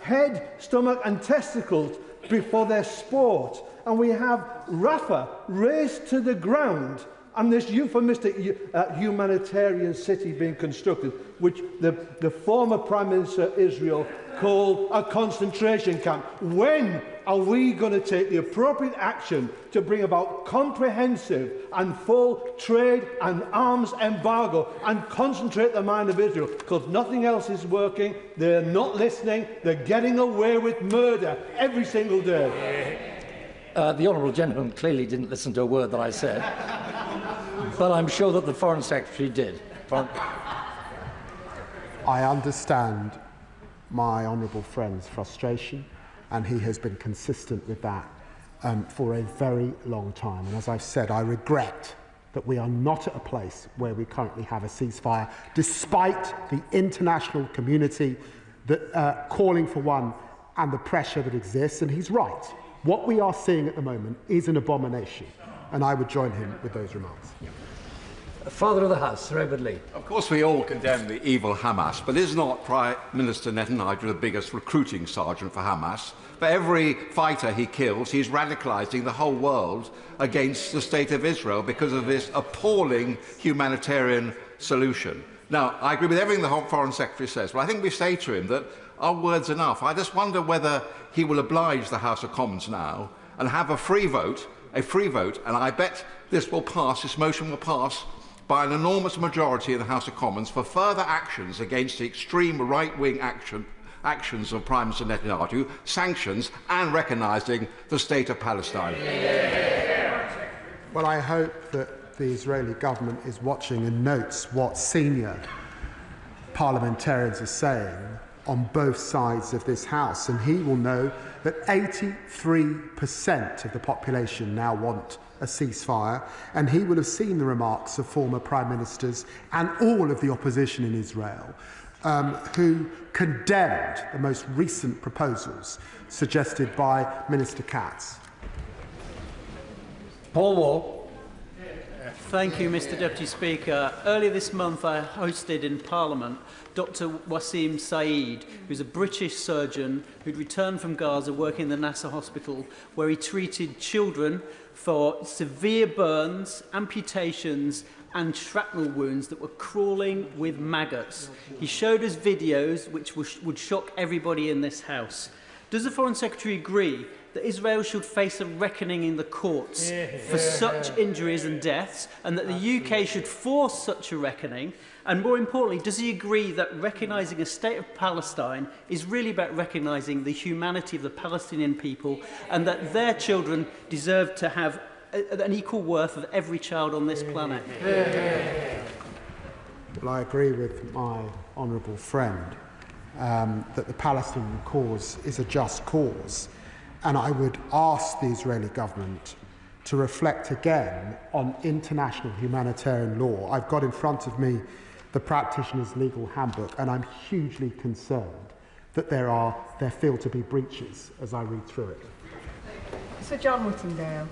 head, stomach and testicles before their sport. And we have Rafah razed to the ground and this euphemistic humanitarian city being constructed, which the former Prime Minister of Israel called a concentration camp. When are we going to take the appropriate action to bring about comprehensive and full trade and arms embargo and concentrate the mind of Israel? Because nothing else is working. They're not listening. They're getting away with murder every single day. The honourable gentleman clearly didn't listen to a word that I said, but I'm sure that the Foreign Secretary did. I understand my honourable friend's frustration, and he has been consistent with that for a very long time. And as I've said, I regret that we are not at a place where we currently have a ceasefire, despite the international community that, calling for one and the pressure that exists. And he's right. What we are seeing at the moment is an abomination, and I would join him with those remarks. Father of the House, Sir Edward Lee. Of course, we all condemn the evil Hamas, but is not Prime Minister Netanyahu the biggest recruiting sergeant for Hamas? For every fighter he kills, he's radicalising the whole world against the State of Israel because of this appalling humanitarian solution. Now, I agree with everything the Foreign Secretary says, but I think we say to him that our word's enough. I just wonder whether he will oblige the House of Commons now and have a free vote, and I bet this motion will pass by an enormous majority in the House of Commons for further actions against the extreme right-wing actions of Prime Minister Netanyahu, sanctions and recognising the State of Palestine. Well, I hope that the Israeli government is watching and notes what senior parliamentarians are saying on both sides of this House, and he will know that 83% of the population now want a ceasefire, and he will have seen the remarks of former prime ministers and all of the opposition in Israel who condemned the most recent proposals suggested by Minister Katz. Paul Wall. Thank you, Mr Deputy Speaker. Earlier this month I hosted in Parliament Dr Wasim Saeed, who's a British surgeon who'd returned from Gaza working in the Nasser hospital, where he treated children for severe burns, amputations and shrapnel wounds that were crawling with maggots. He showed us videos which would shock everybody in this House. Does the Foreign Secretary agree that Israel should face a reckoning in the courts for such injuries and deaths, and that the UK should force such a reckoning? And more importantly, does he agree that recognising a state of Palestine is really about recognising the humanity of the Palestinian people, and that their children deserve to have an equal worth of every child on this planet? Well, I agree with my honourable friend that the Palestinian cause is a just cause. And I would ask the Israeli government to reflect again on international humanitarian law. I've got in front of me the practitioner's legal handbook, and I'm hugely concerned that there feel to be breaches as I read through it. Sir John Whittingdale.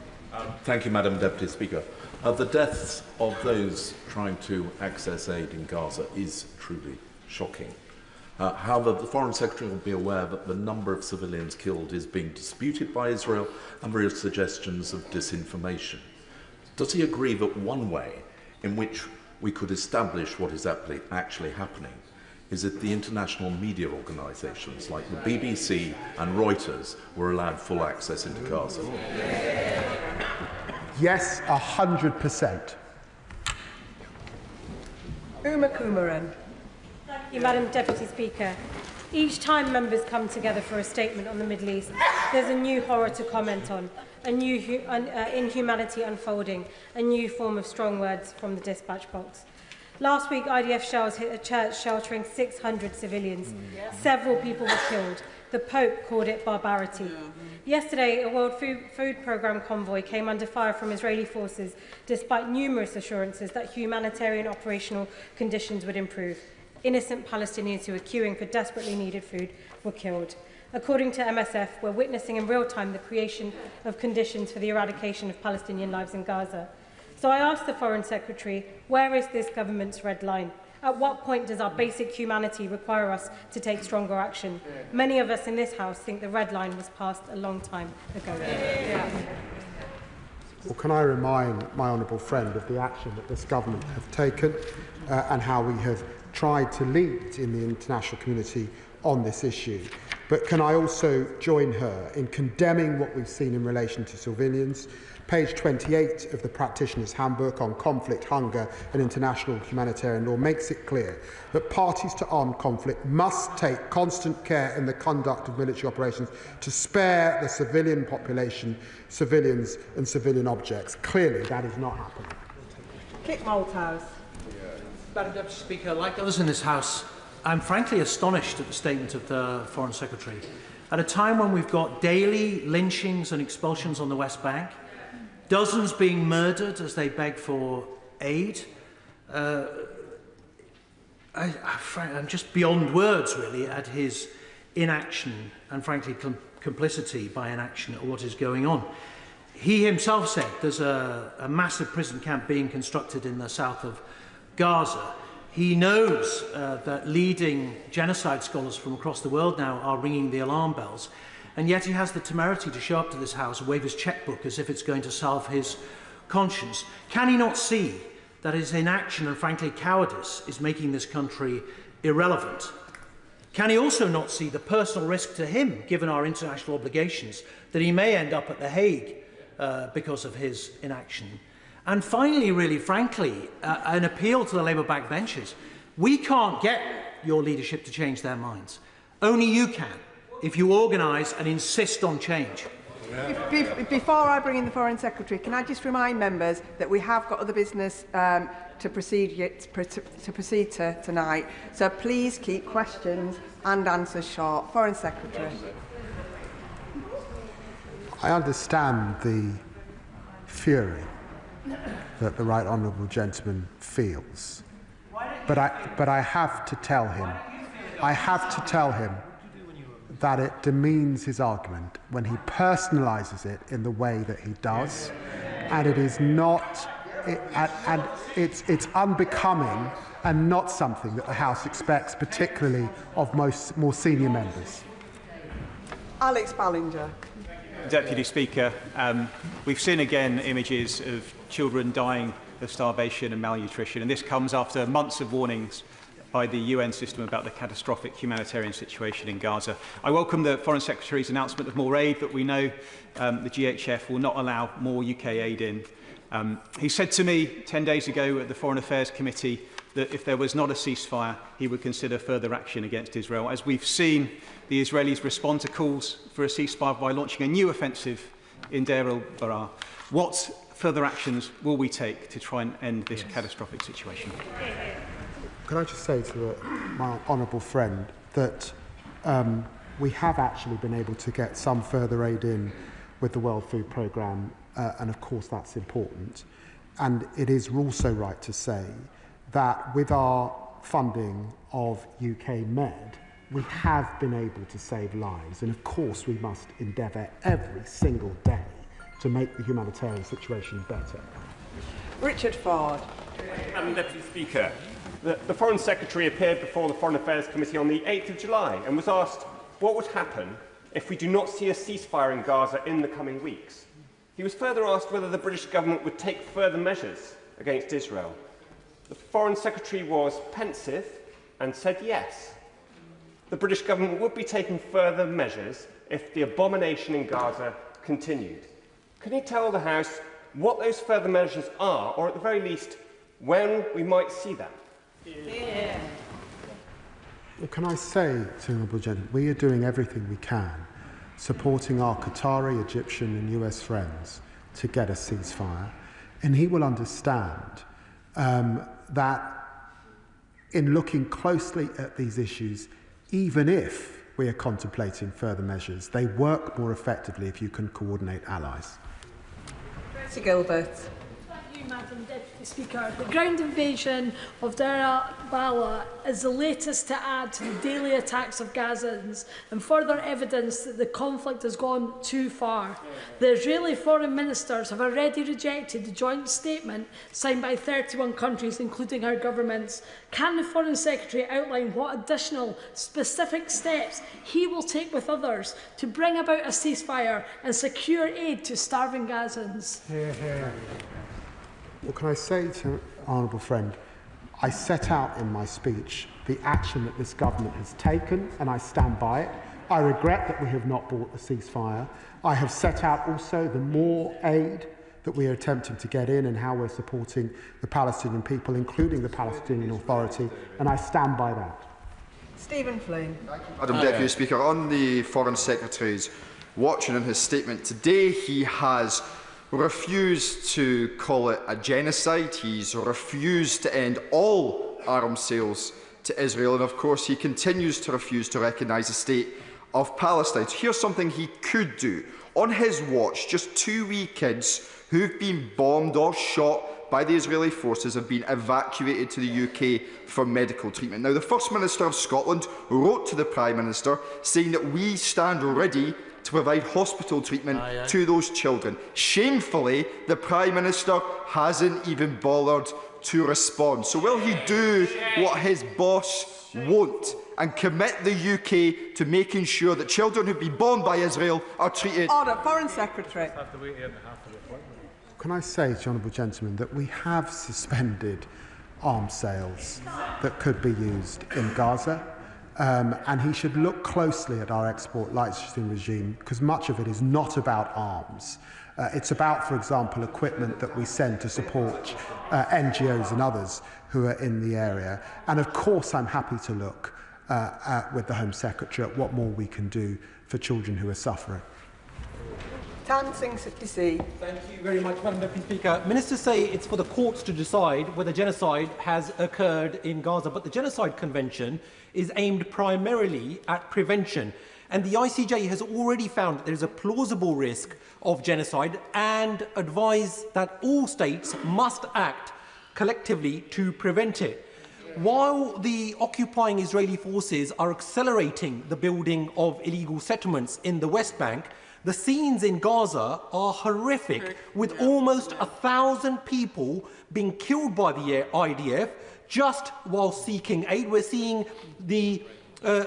Thank you, Madam Deputy Speaker. The deaths of those trying to access aid in Gaza is truly shocking. However, the Foreign Secretary will be aware that the number of civilians killed is being disputed by Israel and various suggestions of disinformation. Does he agree that one way in which we could establish what is actually happening is that the international media organisations like the BBC and Reuters were allowed full access into Gaza? Yes, 100%. Uma Kumaran. Thank you, Madam Deputy Speaker. Each time members come together for a statement on the Middle East, there's a new horror to comment on, a new inhumanity unfolding, a new form of strong words from the dispatch box. Last week, IDF shells hit a church sheltering 600 civilians. Several people were killed. The Pope called it barbarity. Yesterday, a World Food Programme convoy came under fire from Israeli forces, despite numerous assurances that humanitarian operational conditions would improve. Innocent Palestinians who were queuing for desperately needed food were killed. According to MSF, we're witnessing in real time the creation of conditions for the eradication of Palestinian lives in Gaza. So I asked the Foreign Secretary, where is this government's red line? At what point does our basic humanity require us to take stronger action? Many of us in this House think the red line was passed a long time ago. Well, can I remind my honourable friend of the action that this government have taken and how we have tried to lead in the international community on this issue. But can I also join her in condemning what we've seen in relation to civilians? Page 28 of the Practitioner's Handbook on Conflict, Hunger and International Humanitarian Law makes it clear that parties to armed conflict must take constant care in the conduct of military operations to spare the civilian population, civilians and civilian objects. Clearly, that is not happening. Kick Malthouse. Madam Deputy Speaker, like others in this House, I'm frankly astonished at the statement of the Foreign Secretary. At a time when we've got daily lynchings and expulsions on the West Bank, dozens being murdered as they beg for aid, I'm just beyond words, really, at his inaction and, frankly, complicity by inaction at what is going on. He himself said there's a massive prison camp being constructed in the south of Gaza. He knows that leading genocide scholars from across the world now are ringing the alarm bells, and yet he has the temerity to show up to this House and wave his chequebook as if it's going to salve his conscience. Can he not see that his inaction and, frankly, cowardice is making this country irrelevant? Can he also not see the personal risk to him, given our international obligations, that he may end up at The Hague because of his inaction? And finally, really frankly, an appeal to the Labour backbenchers. We can't get your leadership to change their minds. Only you can, if you organise and insist on change. Before I bring in the Foreign Secretary, can I just remind members that we have got other business to proceed to tonight. So please keep questions and answers short. Foreign Secretary. I understand the fury that the right honourable gentleman feels, but I have to tell him, that it demeans his argument when he personalises it in the way that he does, and it is not, and it's unbecoming and not something that the House expects, particularly of more senior members. Alex Ballinger. Deputy Speaker, we've seen again images of children dying of starvation and malnutrition, and this comes after months of warnings by the UN system about the catastrophic humanitarian situation in Gaza. I welcome the Foreign Secretary's announcement of more aid, but we know the GHF will not allow more UK aid in. He said to me 10 days ago at the Foreign Affairs Committee that if there was not a ceasefire, he would consider further action against Israel. As we've seen, the Israelis respond to calls for a ceasefire by launching a new offensive in Deir el-Balah. What further actions will we take to try and end this catastrophic situation? Can I just say to my honourable friend that we have actually been able to get some further aid in with the World Food Programme, and of course that's important. And it is also right to say that with our funding of UK Med, we have been able to save lives. And of course we must endeavour every single day to make the humanitarian situation better. Richard Ford. Madam Deputy Speaker, the Foreign Secretary appeared before the Foreign Affairs Committee on the 8th of July and was asked what would happen if we do not see a ceasefire in Gaza in the coming weeks. He was further asked whether the British government would take further measures against Israel. The Foreign Secretary was pensive and said yes. The British government would be taking further measures if the abomination in Gaza continued. Can he tell the House what those further measures are, or at the very least, when we might see them? Yeah. Well, can I say to the honourable gentleman, we are doing everything we can, supporting our Qatari, Egyptian and US friends to get a ceasefire, and he will understand that in looking closely at these issues, even if we are contemplating further measures, they work more effectively if you can coordinate allies. Sir Gilbert. Thank you, you, Madam Deputy Speaker. The ground invasion of Deir al-Balah is the latest to add to the daily attacks of Gazans and further evidence that the conflict has gone too far. The Israeli foreign ministers have already rejected the joint statement signed by 31 countries, including our governments. Can the Foreign Secretary outline what additional specific steps he will take with others to bring about a ceasefire and secure aid to starving Gazans? What can I say to honourable friend? I set out in my speech the action that this government has taken, and I stand by it. I regret that we have not brought a ceasefire. I have set out also the more aid that we are attempting to get in and how we're supporting the Palestinian people, including the Palestinian Authority, and I stand by that. Stephen Flynn. Madam Deputy Speaker, on the Foreign Secretary's watching in his statement today, he has refused to call it a genocide. He's refused to end all arms sales to Israel, and of course he continues to refuse to recognise the state of Palestine. So here's something he could do. On his watch, just 2 wee kids who've been bombed or shot by the Israeli forces have been evacuated to the UK for medical treatment. Now, the First Minister of Scotland wrote to the Prime Minister saying that we stand ready to provide hospital treatment to those children. Shamefully, the Prime Minister hasn't even bothered to respond. So will he do what his boss won't and commit the UK to making sure that children who've been bombed by Israel are treated? Order, Foreign Secretary. Can I say to the honourable gentleman that we have suspended arms sales that could be used in Gaza, and he should look closely at our export licensing regime, because much of it is not about arms. It's about, for example, equipment that we send to support NGOs and others who are in the area. And of course I'm happy to look with the Home Secretary at what more we can do for children who are suffering. Tan Singh Sitty. Thank you very much, Madam Deputy Speaker. Ministers say it's for the courts to decide whether genocide has occurred in Gaza, but the Genocide Convention is aimed primarily at prevention. And the ICJ has already found that there is a plausible risk of genocide and advised that all states must act collectively to prevent it. While the occupying Israeli forces are accelerating the building of illegal settlements in the West Bank, the scenes in Gaza are horrific, with almost 1,000 people being killed by the IDF just while seeking aid. We're seeing the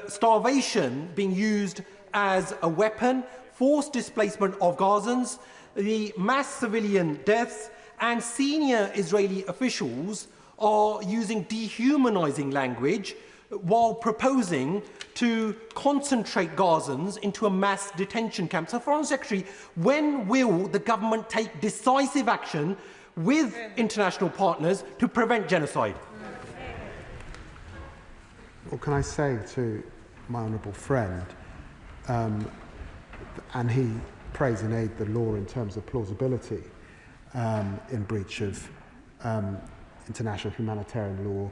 starvation being used as a weapon, forced displacement of Gazans, the mass civilian deaths, and senior Israeli officials are using dehumanizing language while proposing to concentrate Gazans into a mass detention camp. So, Foreign Secretary, when will the government take decisive action with international partners to prevent genocide? What can I say to my honourable friend? And he prays and aid the law in terms of plausibility in breach of international humanitarian law.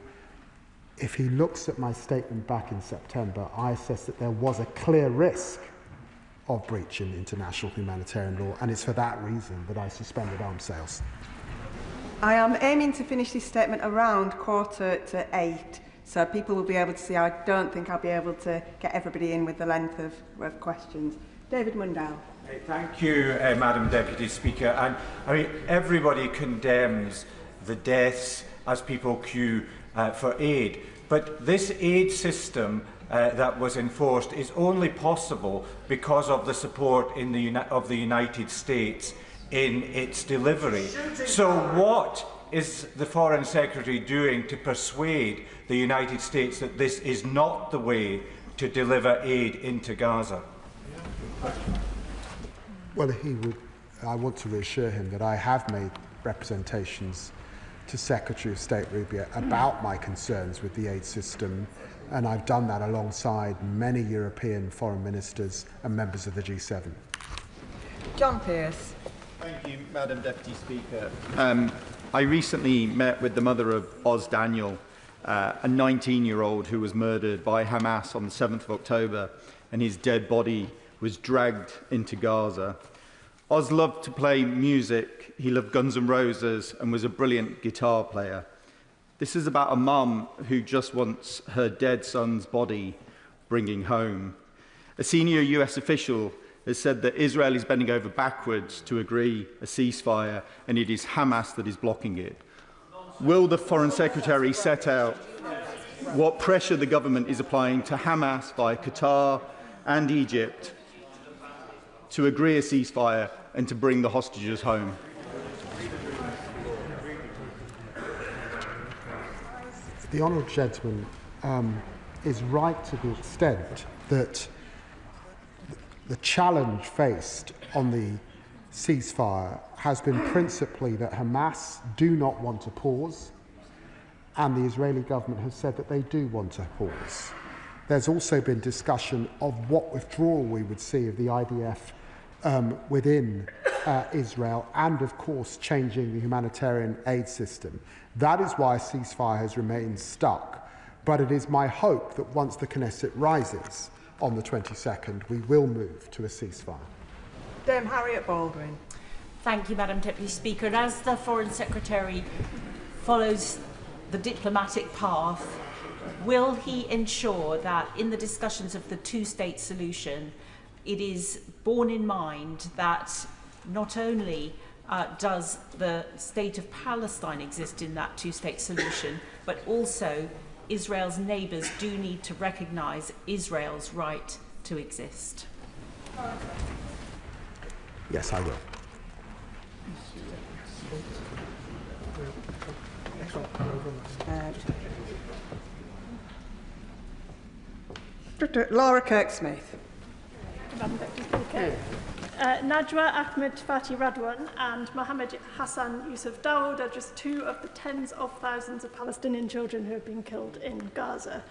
If he looks at my statement back in September, I assessed that there was a clear risk of breaching international humanitarian law, and it's for that reason that I suspended arms sales. I am aiming to finish this statement around 7:45, so people will be able to see. I don't think I'll be able to get everybody in with the length of questions. David Mundell. Thank you, Madam Deputy Speaker. And I mean, everybody condemns the deaths as people queue for aid. But this aid system that was enforced is only possible because of the support of the United States in its delivery. So what is the Foreign Secretary doing to persuade the United States that this is not the way to deliver aid into Gaza? Well, I want to reassure him that I have made representations to Secretary of State Rubio about my concerns with the aid system, and I've done that alongside many European foreign ministers and members of the G7. John Pearce. Thank you, Madam Deputy Speaker. I recently met with the mother of Oz Daniel, a 19-year-old who was murdered by Hamas on the 7th of October, and his dead body was dragged into Gaza. Oz loved to play music. He loved Guns N' Roses and was a brilliant guitar player. This is about a mum who just wants her dead son's body bringing home. A senior US official has said that Israel is bending over backwards to agree a ceasefire, and it is Hamas that is blocking it. Will the Foreign Secretary set out what pressure the government is applying to Hamas by Qatar and Egypt to agree a ceasefire and to bring the hostages home? The honourable gentleman is right to the extent that the challenge faced on the ceasefire has been principally that Hamas do not want to pause, and the Israeli government has said that they do want to pause. There's also been discussion of what withdrawal we would see of the IDF within Israel, and of course changing the humanitarian aid system. That is why a ceasefire has remained stuck. But it is my hope that once the Knesset rises on the 22nd, we will move to a ceasefire. Dame Harriet Baldwin. Thank you, Madam Deputy Speaker. And as the Foreign Secretary follows the diplomatic path, will he ensure that in the discussions of the two-state solution, it is borne in mind that not only does the state of Palestine exist in that two-state solution, but also Israel's neighbours do need to recognise Israel's right to exist? Yes, I will. Laura Kirk-Smith. Madam Deputy Speaker. Najwa Ahmed Fati Radwan and Mohammed Hassan Yusuf Dawood are just two of the tens of thousands of Palestinian children who have been killed in Gaza.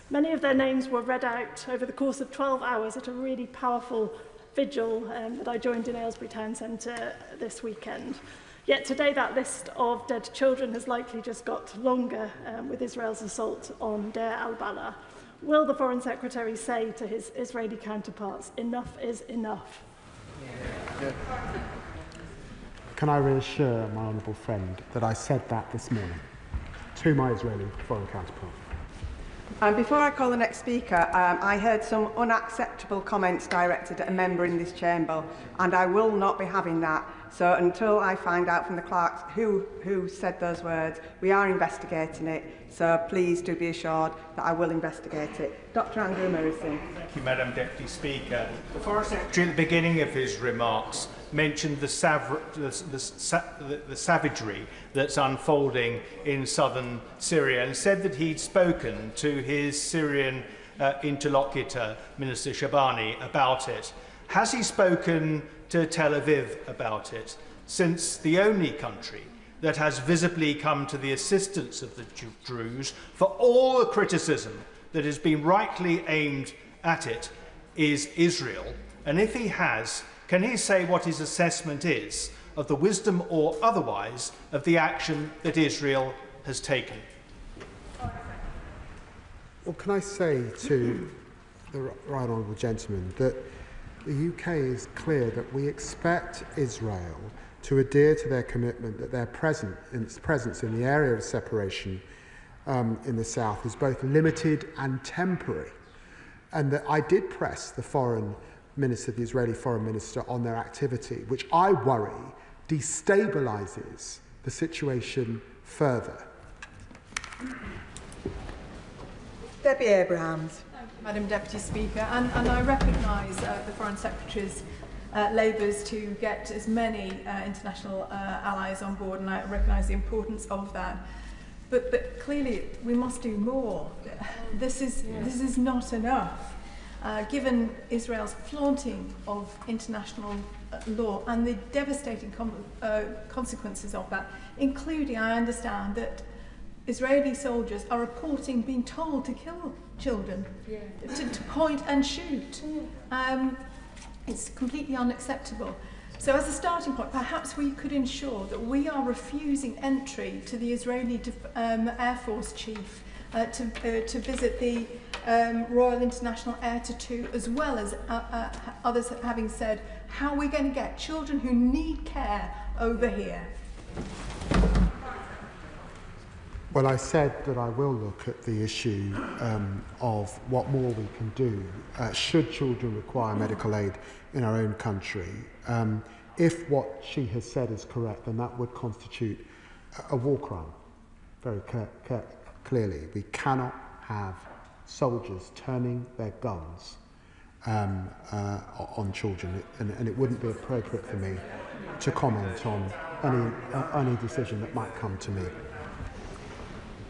Many of their names were read out over the course of 12 hours at a really powerful vigil that I joined in Aylesbury Town Centre this weekend. Yet today that list of dead children has likely just got longer with Israel's assault on Deir al-Balah. Will the Foreign Secretary say to his Israeli counterparts, enough is enough? Can I reassure my honourable friend that I said that this morning to my Israeli foreign counterpart? Before I call the next speaker, I heard some unacceptable comments directed at a member in this chamber, and I will not be having that. So until I find out from the clerks who said those words, we are investigating it. So please do be assured that I will investigate it. Dr. Andrew Morrison. Thank you, Madam Deputy Speaker. The Foreign Secretary at the beginning of his remarks mentioned the savagery that's unfolding in southern Syria and said that he'd spoken to his Syrian interlocutor, Minister Shabani, about it. Has he spoken to Tel Aviv about it, since the only country that has visibly come to the assistance of the Druze for all the criticism that has been rightly aimed at it is Israel? And if he has, can he say what his assessment is of the wisdom or otherwise of the action that Israel has taken? Well, can I say to the right honourable gentleman that the UK is clear that we expect Israel to adhere to their commitment that their presence in the area of separation in the south is both limited and temporary. And that I did press the foreign minister, the Israeli foreign minister, on their activity, which I worry destabilises the situation further. Debbie Abrahams. Madam Deputy Speaker, and I recognise the Foreign Secretary's labours to get as many international allies on board, and I recognise the importance of that. But clearly we must do more. This is not enough. Given Israel's flaunting of international law and the devastating consequences of that, including, I understand, that Israeli soldiers are reporting being told to kill children, to point and shoot. It's completely unacceptable. So as a starting point, perhaps we could ensure that we are refusing entry to the Israeli Air Force chief to visit the Royal International Air Tattoo, as well as others having said, how are we going to get children who need care over here? Well, I said that I will look at the issue of what more we can do should children require medical aid in our own country. If what she has said is correct, then that would constitute a war crime, very clearly. We cannot have soldiers turning their guns on children, and it wouldn't be appropriate for me to comment on any decision that might come to me.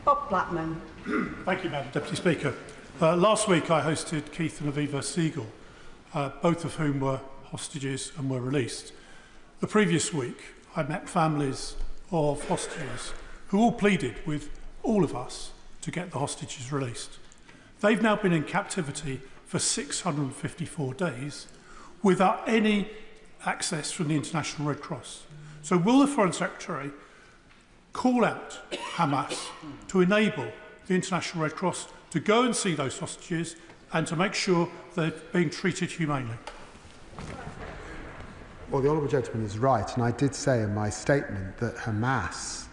Bob Blackman. Thank you, Madam Deputy Speaker. Last week I hosted Keith and Aviva Siegel, both of whom were hostages and were released. The previous week I met families of hostages who all pleaded with all of us to get the hostages released. They've now been in captivity for 654 days without any access from the International Red Cross. So will the Foreign Secretary call out Hamas to enable the International Red Cross to go and see those hostages and to make sure they're being treated humanely? Well, the Honourable Gentleman is right, and I did say in my statement that Hamas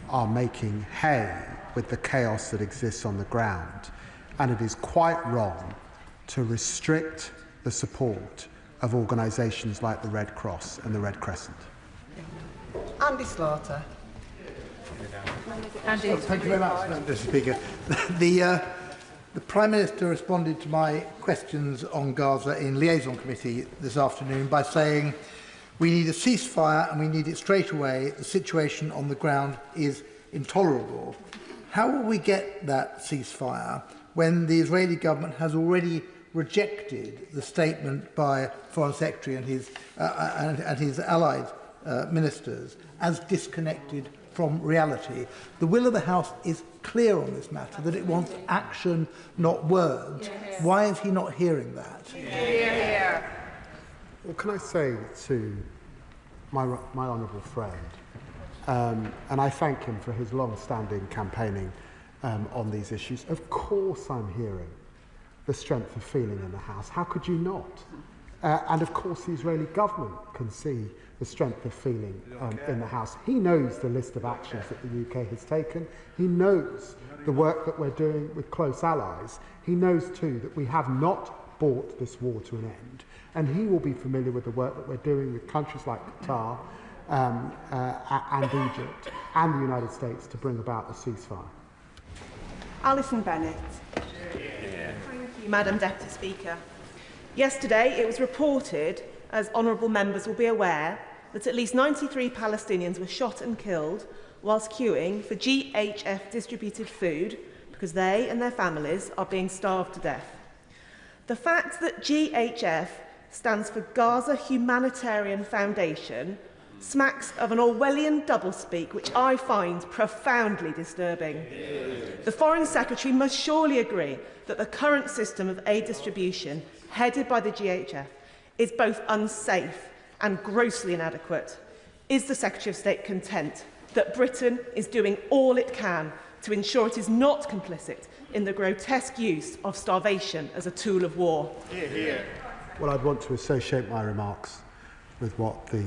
are making hay with the chaos that exists on the ground, and it is quite wrong to restrict the support of organisations like the Red Cross and the Red Crescent. Andy Slaughter. Andy. Thank you very much, Madam Deputy Speaker. The Prime Minister responded to my questions on Gaza in Liaison Committee this afternoon by saying, we need a ceasefire and we need it straight away. The situation on the ground is intolerable. How will we get that ceasefire when the Israeli government has already rejected the statement by Foreign Secretary and his allied ministers as disconnected from reality? The will of the House is clear on this matter, that it wants action, not words. Yes. Why is he not hearing that? Yeah. Well, can I say to my honourable friend, and I thank him for his long-standing campaigning on these issues, of course I'm hearing the strength of feeling in the House. How could you not? And of course the Israeli government can see the strength of feeling in the House. He knows the list of actions that the UK has taken. He knows the work that we're doing with close allies. He knows too that we have not brought this war to an end. And he will be familiar with the work that we're doing with countries like Qatar and Egypt and the United States to bring about a ceasefire. Alison Bennett. Thank you, Madam Deputy Speaker. Yesterday it was reported, as honourable members will be aware, that at least 93 Palestinians were shot and killed whilst queuing for GHF distributed food because they and their families are being starved to death. The fact that GHF stands for Gaza Humanitarian Foundation smacks of an Orwellian doublespeak which I find profoundly disturbing. The Foreign Secretary must surely agree that the current system of aid distribution headed by the GHF is both unsafe and grossly inadequate. Is the Secretary of State content that Britain is doing all it can to ensure it is not complicit in the grotesque use of starvation as a tool of war? Well, I'd want to associate my remarks with what the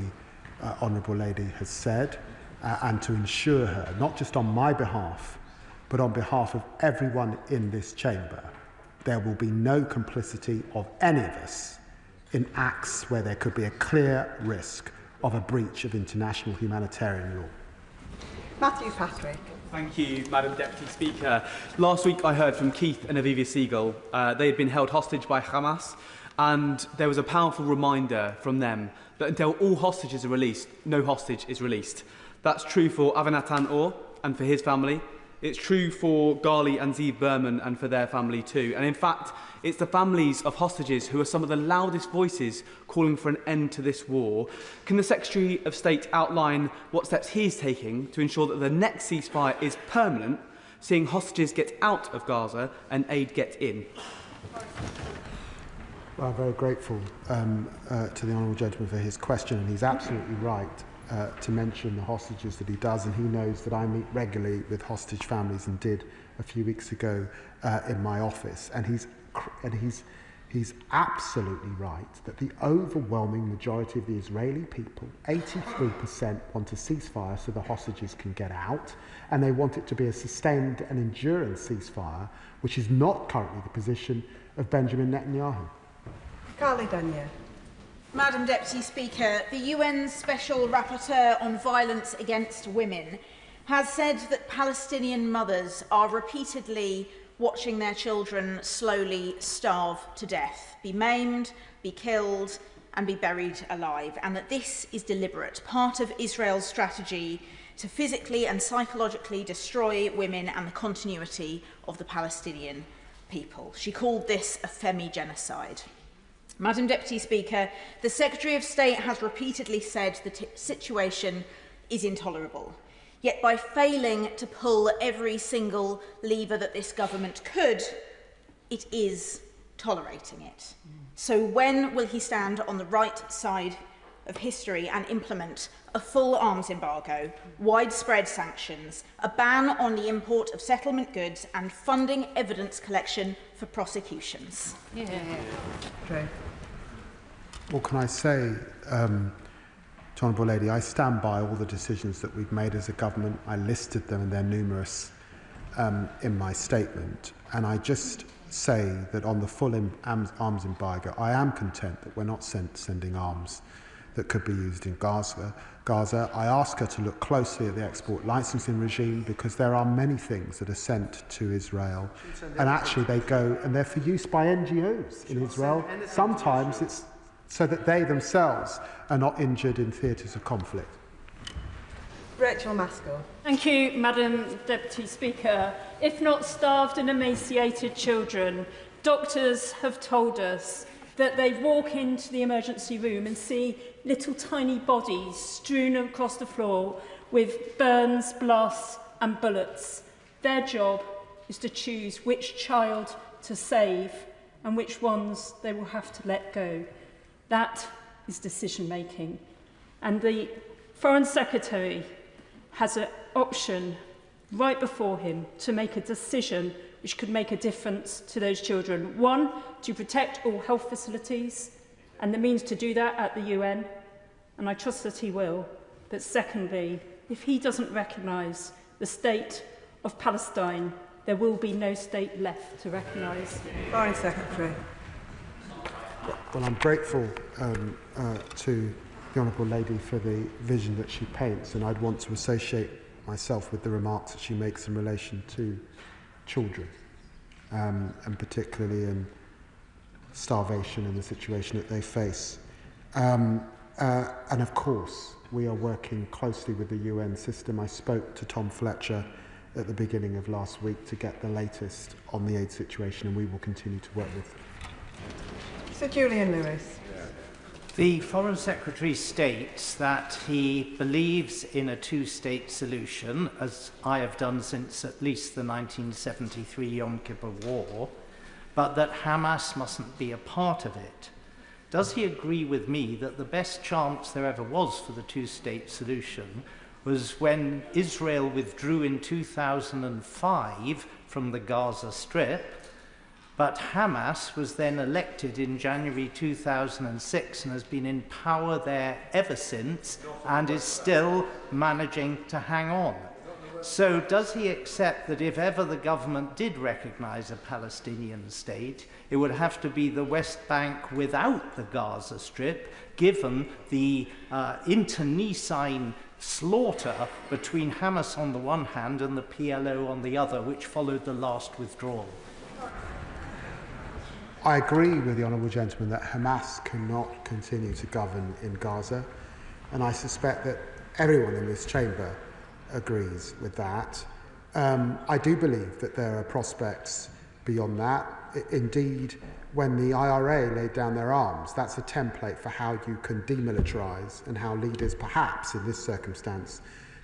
Honourable Lady has said and to ensure her, not just on my behalf, but on behalf of everyone in this chamber, there will be no complicity of any of us in acts where there could be a clear risk of a breach of international humanitarian law. Matthew Patrick. Thank you, Madam Deputy Speaker. Last week I heard from Keith and Aviva Siegel. They had been held hostage by Hamas, and there was a powerful reminder from them that until all hostages are released, no hostage is released. That's true for Avinatan Or and for his family. It's true for Gali and Zeev Berman and for their family too. And in fact, it's the families of hostages who are some of the loudest voices calling for an end to this war. Can the Secretary of State outline what steps he's taking to ensure that the next ceasefire is permanent, seeing hostages get out of Gaza and aid get in? Well, I'm very grateful to the Honourable Gentleman for his question, and he's absolutely right to mention the hostages that he does, and he knows that I meet regularly with hostage families and did a few weeks ago in my office. And he's absolutely right that the overwhelming majority of the Israeli people, 83%, want a ceasefire so the hostages can get out, and they want it to be a sustained and enduring ceasefire, which is not currently the position of Benjamin Netanyahu. Carly Danier. Madam Deputy Speaker, the UN Special Rapporteur on Violence Against Women has said that Palestinian mothers are repeatedly watching their children slowly starve to death, be maimed, be killed and be buried alive, and that this is deliberate, part of Israel's strategy to physically and psychologically destroy women and the continuity of the Palestinian people. She called this a femi-genocide. Madam Deputy Speaker, the Secretary of State has repeatedly said the situation is intolerable. Yet by failing to pull every single lever that this government could, it is tolerating it. So when will he stand on the right side of history and implement a full arms embargo, widespread sanctions, a ban on the import of settlement goods and funding evidence collection for prosecutions? True. Well, can I say, to Honourable Lady, I stand by all the decisions that we've made as a government. I listed them and they're numerous in my statement. And I just say that on the full arms embargo, I am content that we're not sending arms that could be used in Gaza. I ask her to look closely at the export licensing regime, because there are many things that are sent to Israel and actually they go and they're for use by NGOs in Israel. Sometimes it's so that they themselves are not injured in theatres of conflict. Rachel Maskell. Thank you, Madam Deputy Speaker. If not starved and emaciated children, doctors have told us that they walk into the emergency room and see little tiny bodies strewn across the floor with burns, blasts and bullets. Their job is to choose which child to save and which ones they will have to let go. That is decision making. And the Foreign Secretary has an option right before him to make a decision which could make a difference to those children. One, to protect all health facilities and the means to do that at the UN, and I trust that he will. But secondly, if he doesn't recognise the state of Palestine, there will be no state left to recognise. Foreign Secretary. Well, I'm grateful to the Honourable Lady for the vision that she paints, and I'd want to associate myself with the remarks that she makes in relation to children, and particularly in starvation and the situation that they face. And of course, we are working closely with the UN system. I spoke to Tom Fletcher at the beginning of last week to get the latest on the aid situation, and we will continue to work with them. Sir Julian Lewis. The Foreign Secretary states that he believes in a two-state solution, as I have done since at least the 1973 Yom Kippur War, but that Hamas mustn't be a part of it. Does he agree with me that the best chance there ever was for the two-state solution was when Israel withdrew in 2005 from the Gaza Strip, but Hamas was then elected in January 2006 and has been in power there ever since and is still managing to hang on? So does he accept that if ever the government did recognise a Palestinian state, it would have to be the West Bank without the Gaza Strip, given the internecine slaughter between Hamas on the one hand and the PLO on the other, which followed the last withdrawal? I agree with the Honourable Gentleman that Hamas cannot continue to govern in Gaza, and I suspect that everyone in this chamber agrees with that. I do believe that there are prospects beyond that. Indeed, when the IRA laid down their arms, that's a template for how you can demilitarise and how leaders, perhaps in this circumstance,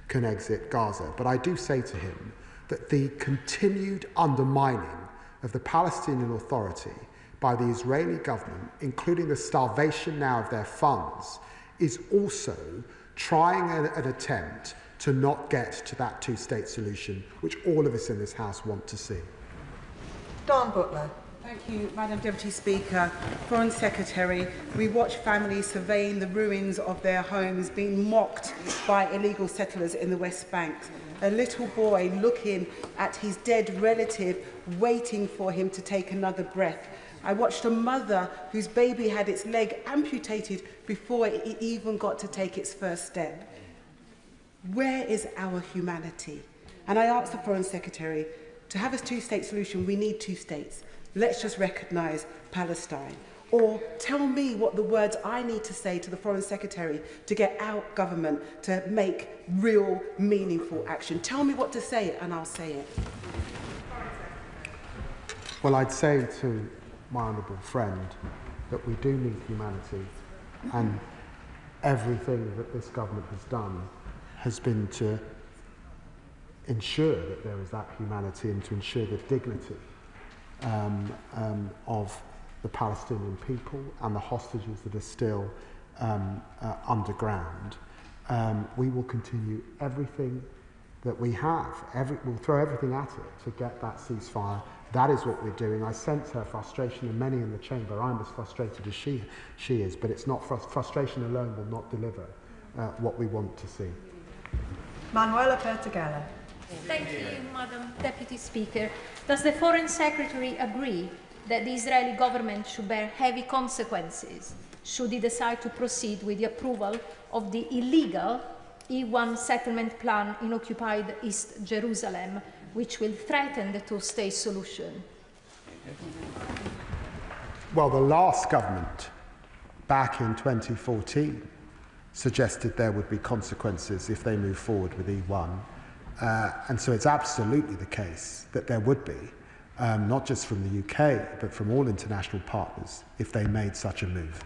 can exit Gaza. But I do say to him that the continued undermining of the Palestinian Authority by the Israeli government, including the starvation now of their funds, is also trying an attempt to not get to that two-state solution, which all of us in this House want to see. Dawn Butler. Thank you, Madam Deputy Speaker. Foreign Secretary, we watch families surveying the ruins of their homes being mocked by illegal settlers in the West Bank. A little boy looking at his dead relative, waiting for him to take another breath. I watched a mother whose baby had its leg amputated before it even got to take its first step. Where is our humanity? And I asked the Foreign Secretary, to have a two-state solution, we need two states. Let's just recognise Palestine. Or tell me what the words I need to say to the Foreign Secretary to get our government to make real, meaningful action. Tell me what to say and I'll say it. Well, I'd say to my honourable friend that we do need humanity, and everything that this government has done has been to ensure that there is that humanity and to ensure the dignity of the Palestinian people and the hostages that are still underground. We will continue everything that we have. We'll throw everything at it to get that ceasefire. That is what we're doing. I sense her frustration, and many in the chamber. I'm as frustrated as she is, but it's not frustration alone will not deliver what we want to see. Manuela Pertegala. Thank you, Madam Deputy Speaker. Does the Foreign Secretary agree that the Israeli government should bear heavy consequences should it decide to proceed with the approval of the illegal E1 settlement plan in occupied East Jerusalem, which will threaten the two-state solution? Well, the last government, back in 2014, suggested there would be consequences if they move forward with E1. And so it's absolutely the case that there would be, not just from the UK, but from all international partners, if they made such a move.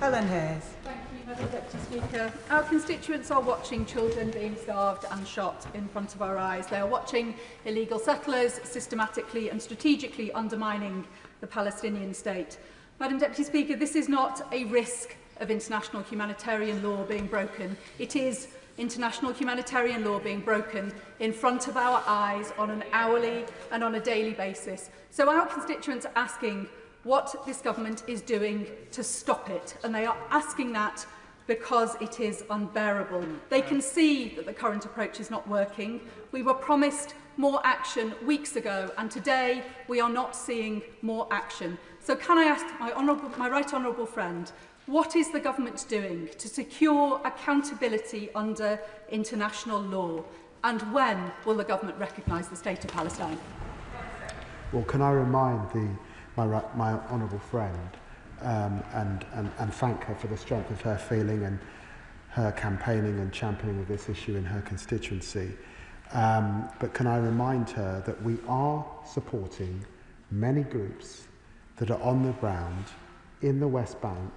Helen Hayes. Thank you, Madam Deputy Speaker. Our constituents are watching children being starved and shot in front of our eyes. They are watching illegal settlers systematically and strategically undermining the Palestinian state. Madam Deputy Speaker, this is not a risk of international humanitarian law being broken. It is international humanitarian law being broken in front of our eyes on an hourly and on a daily basis. So our constituents are asking what this government is doing to stop it, and they are asking that because it is unbearable. They can see that the current approach is not working. We were promised more action weeks ago, and today we are not seeing more action. So can I ask my right honourable friend, what is the government doing to secure accountability under international law? And when will the government recognise the state of Palestine? Well, can I remind my honourable friend and thank her for the strength of her feeling and her campaigning and championing of this issue in her constituency. But can I remind her that we are supporting many groups that are on the ground in the West Bank,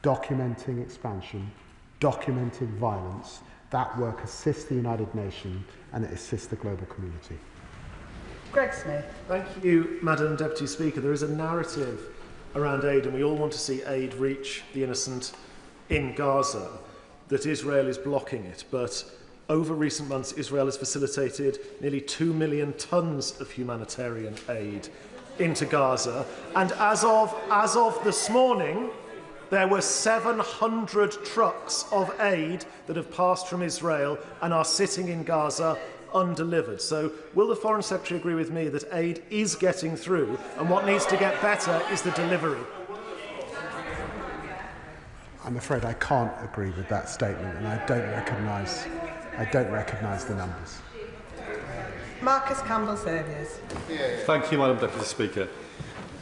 documenting expansion, documenting violence. That work assists the United Nations and it assists the global community. Greg Smith. Thank you, Madam Deputy Speaker. There is a narrative around aid, and we all want to see aid reach the innocent in Gaza, that Israel is blocking it. But over recent months, Israel has facilitated nearly 2 million tonnes of humanitarian aid into Gaza. And as of this morning, there were 700 trucks of aid that have passed from Israel and are sitting in Gaza undelivered. So will the Foreign Secretary agree with me that aid is getting through, and what needs to get better is the delivery? I'm afraid I can't agree with that statement, and I don't recognise the numbers. Marcus Campbell-Serviers. Thank you, Madam Deputy Speaker.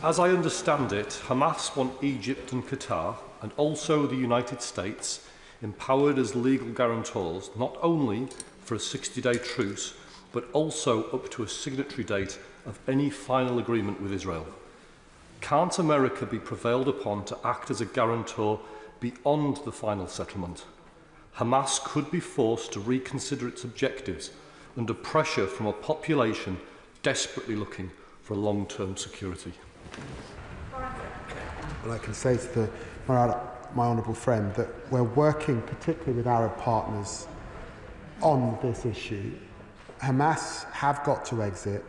As I understand it, Hamas want Egypt and Qatar, and also the United States, empowered as legal guarantors, not only for a 60-day truce, but also up to a signatory date of any final agreement with Israel. Can't America be prevailed upon to act as a guarantor beyond the final settlement? Hamas could be forced to reconsider its objectives under pressure from a population desperately looking for long-term security. And I can say to my honourable friend that we're working particularly with Arab partners on this issue. Hamas have got to exit.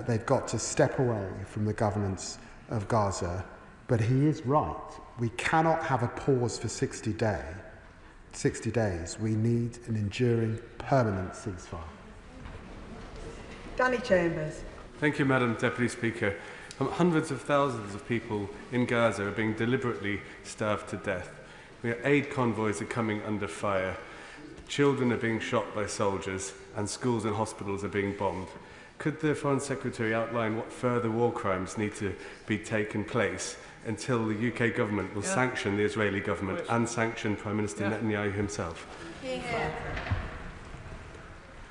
They've got to step away from the governance of Gaza. But he is right. We cannot have a pause for 60 days. We need an enduring, permanent ceasefire. Danny Chambers. Thank you, Madam Deputy Speaker. Hundreds of thousands of people in Gaza are being deliberately starved to death. Aid convoys are coming under fire. Children are being shot by soldiers, and schools and hospitals are being bombed. Could the Foreign Secretary outline what further war crimes need to be taken place until the UK government will sanction the Israeli government and sanction Prime Minister Netanyahu himself?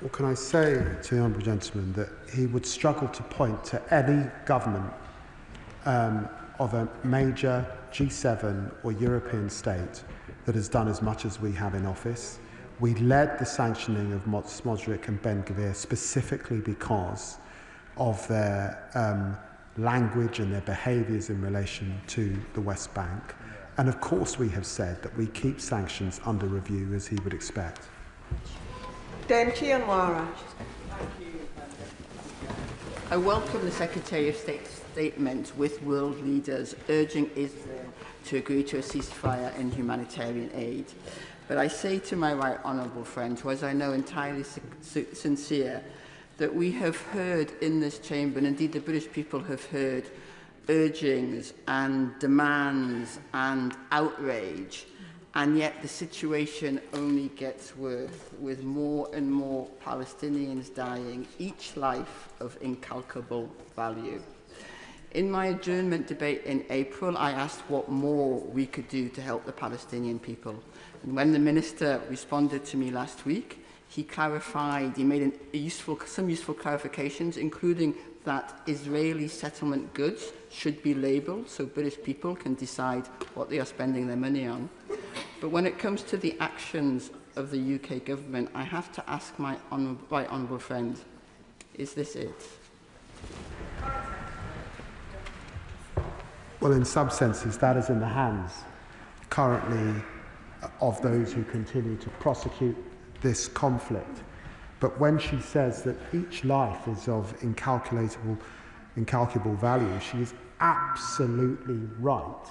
Well, can I say to the honourable gentleman that he would struggle to point to any government of a major G7 or European state that has done as much as we have in office. We led the sanctioning of Smodrik and Ben-Gvir specifically because of their language and their behaviours in relation to the West Bank. And of course we have said that we keep sanctions under review, as he would expect. Dame Chianwara. I welcome the Secretary of State's statement with world leaders urging Israel to agree to a ceasefire in humanitarian aid. But I say to my right honourable friend, who as I know entirely sincere, that we have heard in this chamber, and indeed the British people have heard, urgings and demands and outrage, and yet the situation only gets worse, with more and more Palestinians dying, each life of incalculable value. In my adjournment debate in April, I asked what more we could do to help the Palestinian people. And when the Minister responded to me last week, he clarified, he made some useful clarifications, including that Israeli settlement goods should be labelled so British people can decide what they are spending their money on. But when it comes to the actions of the UK government, I have to ask my right honourable friend, is this it? Well, in some senses, that is in the hands currently of those who continue to prosecute this conflict. But when she says that each life is of incalculable value, she is absolutely right.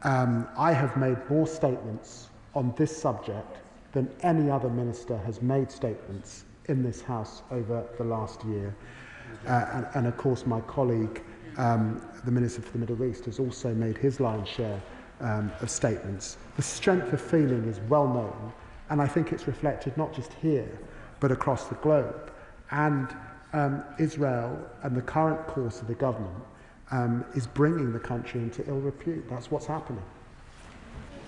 I have made more statements on this subject than any other minister has made statements in this House over the last year. And of course, my colleague, the Minister for the Middle East, has also made his lion's share of statements. The strength of feeling is well known, and I think it's reflected not just here, but across the globe. And Israel and the current course of the government is bringing the country into ill repute. That's what's happening.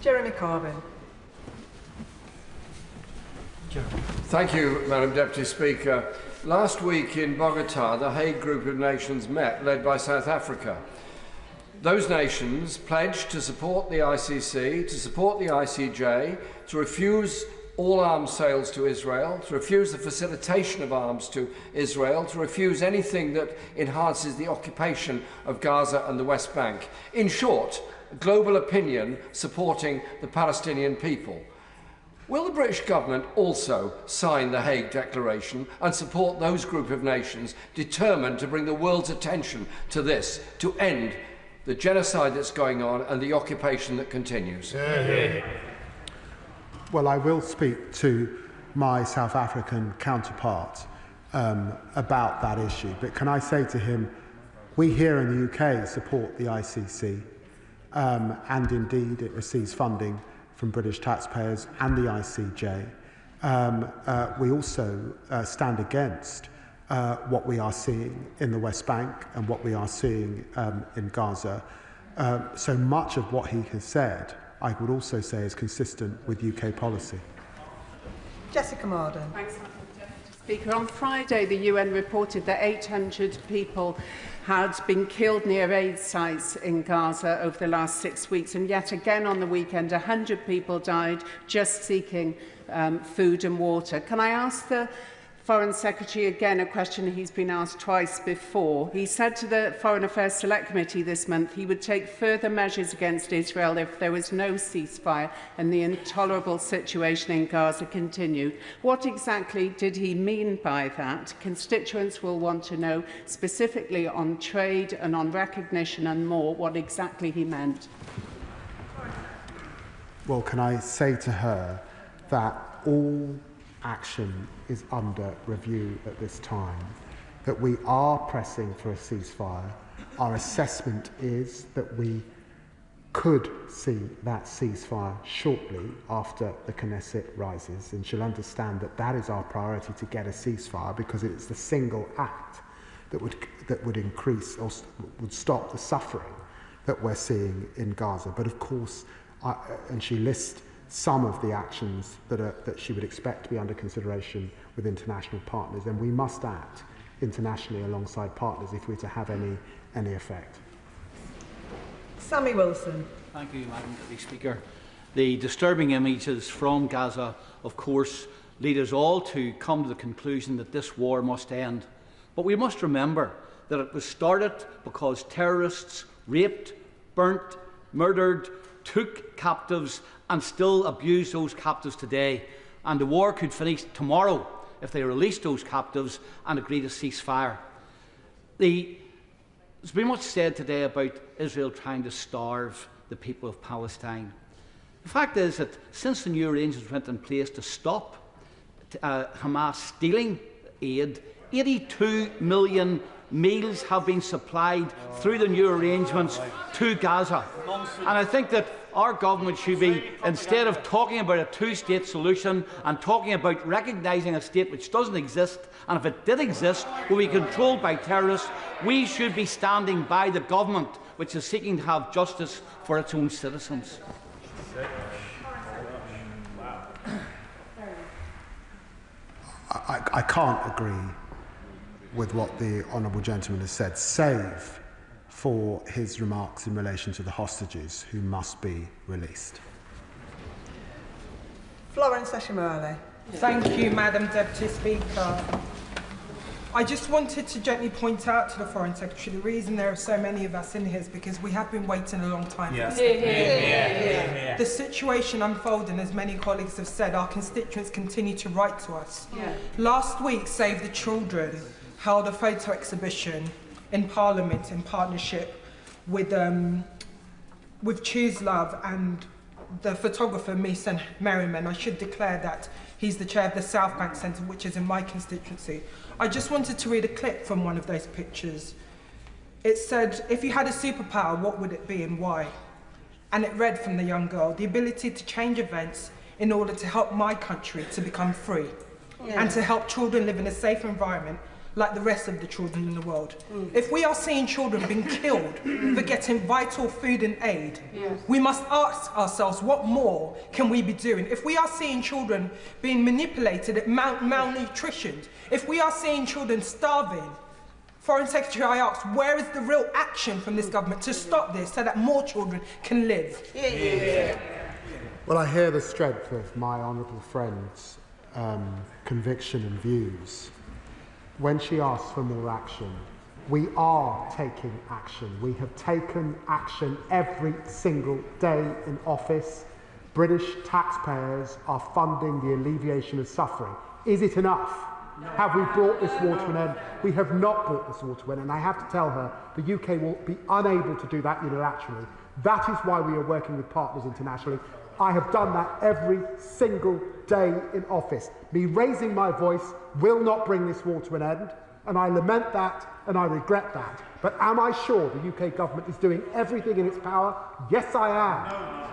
Jeremy Corbyn. Thank you, Madam Deputy Speaker. Last week in Bogota, the Hague Group of Nations met, led by South Africa. Those nations pledged to support the ICC, to support the ICJ, to refuse all arms sales to Israel, to refuse the facilitation of arms to Israel, to refuse anything that enhances the occupation of Gaza and the West Bank. In short, global opinion supporting the Palestinian people. Will the British government also sign the Hague Declaration and support those group of nations determined to bring the world's attention to this, to end the genocide that's going on and the occupation that continues? Well, I will speak to my South African counterpart about that issue, but can I say to him, we here in the UK support the ICC, and indeed it receives funding from British taxpayers and the ICJ. We also stand against what we are seeing in the West Bank and what we are seeing in Gaza. So much of what he has said, I would also say, is consistent with UK policy. Jessica Marden. Thanks, Madam Speaker. On Friday, the UN reported that 800 people had been killed near aid sites in Gaza over the last 6 weeks, and yet again on the weekend 100 people died just seeking food and water. Can I ask the Foreign Secretary again a question he's been asked twice before. He said to the Foreign Affairs Select Committee this month he would take further measures against Israel if there was no ceasefire and the intolerable situation in Gaza continued. What exactly did he mean by that? Constituents will want to know specifically on trade and on recognition and more what exactly he meant. Well, can I say to her that all action is under review at this time, that we are pressing for a ceasefire. Our assessment is that we could see that ceasefire shortly after the Knesset rises, and she'll understand that that is our priority, to get a ceasefire, because it's the single act that would increase or would stop the suffering that we're seeing in Gaza. But of course, and she lists some of the actions that she would expect to be under consideration with international partners, and we must act internationally alongside partners if we're to have any effect. Sammy Wilson. Thank you, Madam Deputy Speaker. The disturbing images from Gaza, of course, lead us all to come to the conclusion that this war must end. But we must remember that it was started because terrorists raped, burnt, murdered, took captives and still abuse those captives today. And the war could finish tomorrow if they release those captives and agree to ceasefire. There's been much said today about Israel trying to starve the people of Palestine. The fact is that since the new arrangements went in place to stop Hamas stealing aid, 82 million meals have been supplied through the new arrangements to Gaza. And I think that our government should be, instead of talking about a two-state solution and talking about recognising a state which doesn't exist, and if it did exist, will be controlled by terrorists, we should be standing by the government which is seeking to have justice for its own citizens. I can't agree with what the honourable gentleman has said, save for his remarks in relation to the hostages who must be released. Florence Ashimale. Thank you, Madam Deputy Speaker. I just wanted to gently point out to the Foreign Secretary the reason there are so many of us in here is because we have been waiting a long time for this. The situation unfolding, as many colleagues have said, our constituents continue to write to us. Last week, Save the Children held a photo exhibition in Parliament in partnership with Choose Love and the photographer Mason Merriman. I should declare that he's the chair of the South Bank Centre, which is in my constituency. I just wanted to read a clip from one of those pictures. It said, "If you had a superpower, what would it be and why?" And it read from the young girl, "The ability to change events in order to help my country to become free and to help children live in a safe environment like the rest of the children in the world." If we are seeing children being killed for getting vital food and aid, we must ask ourselves, what more can we be doing? If we are seeing children being manipulated at malnutrition, if we are seeing children starving, Foreign Secretary, I ask, where is the real action from this government to stop this so that more children can live? Well, I hear the strength of my honourable friend's conviction and views. When she asks for more action, we are taking action. We have taken action every single day in office. British taxpayers are funding the alleviation of suffering. Is it enough? No. Have we brought this war to an end? We have not brought this war to an end. And I have to tell her the UK will be unable to do that unilaterally. That is why we are working with partners internationally. I have done that every single day in office. Me raising my voice will not bring this war to an end, and I lament that and I regret that. But am I sure the UK government is doing everything in its power? Yes, I am.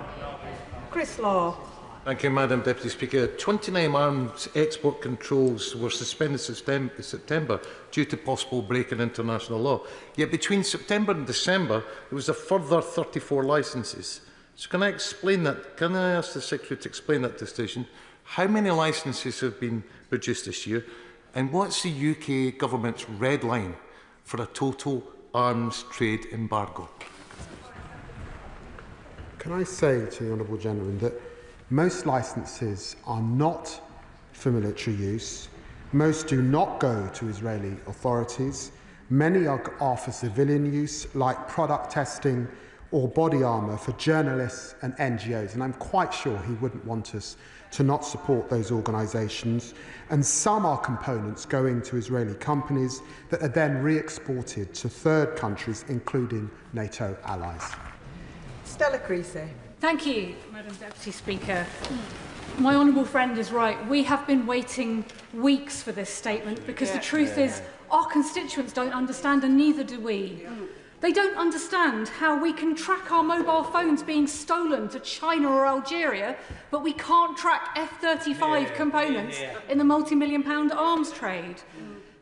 Chris Law. Thank you, Madam Deputy Speaker. 29 arms export controls were suspended in September due to possible break in international law. Yet between September and December, there was a further 34 licences. So can I explain that? Can I ask the Secretary to explain that decision? How many licences have been produced this year? And what's the UK government's red line for a total arms trade embargo? Can I say to the honourable gentleman that most licences are not for military use, Most do not go to Israeli authorities. Many are for civilian use, like product testing or body armour for journalists and NGOs. And I'm quite sure he wouldn't want us to not support those organisations. And some are components going to Israeli companies that are then re-exported to third countries, including NATO allies. Stella Creasy. Thank you, Madam Deputy Speaker. My honourable friend is right. We have been waiting weeks for this statement because the truth is our constituents don't understand, and neither do we. They don't understand how we can track our mobile phones being stolen to China or Algeria, but we can't track F-35 components in the multi-million-pound arms trade.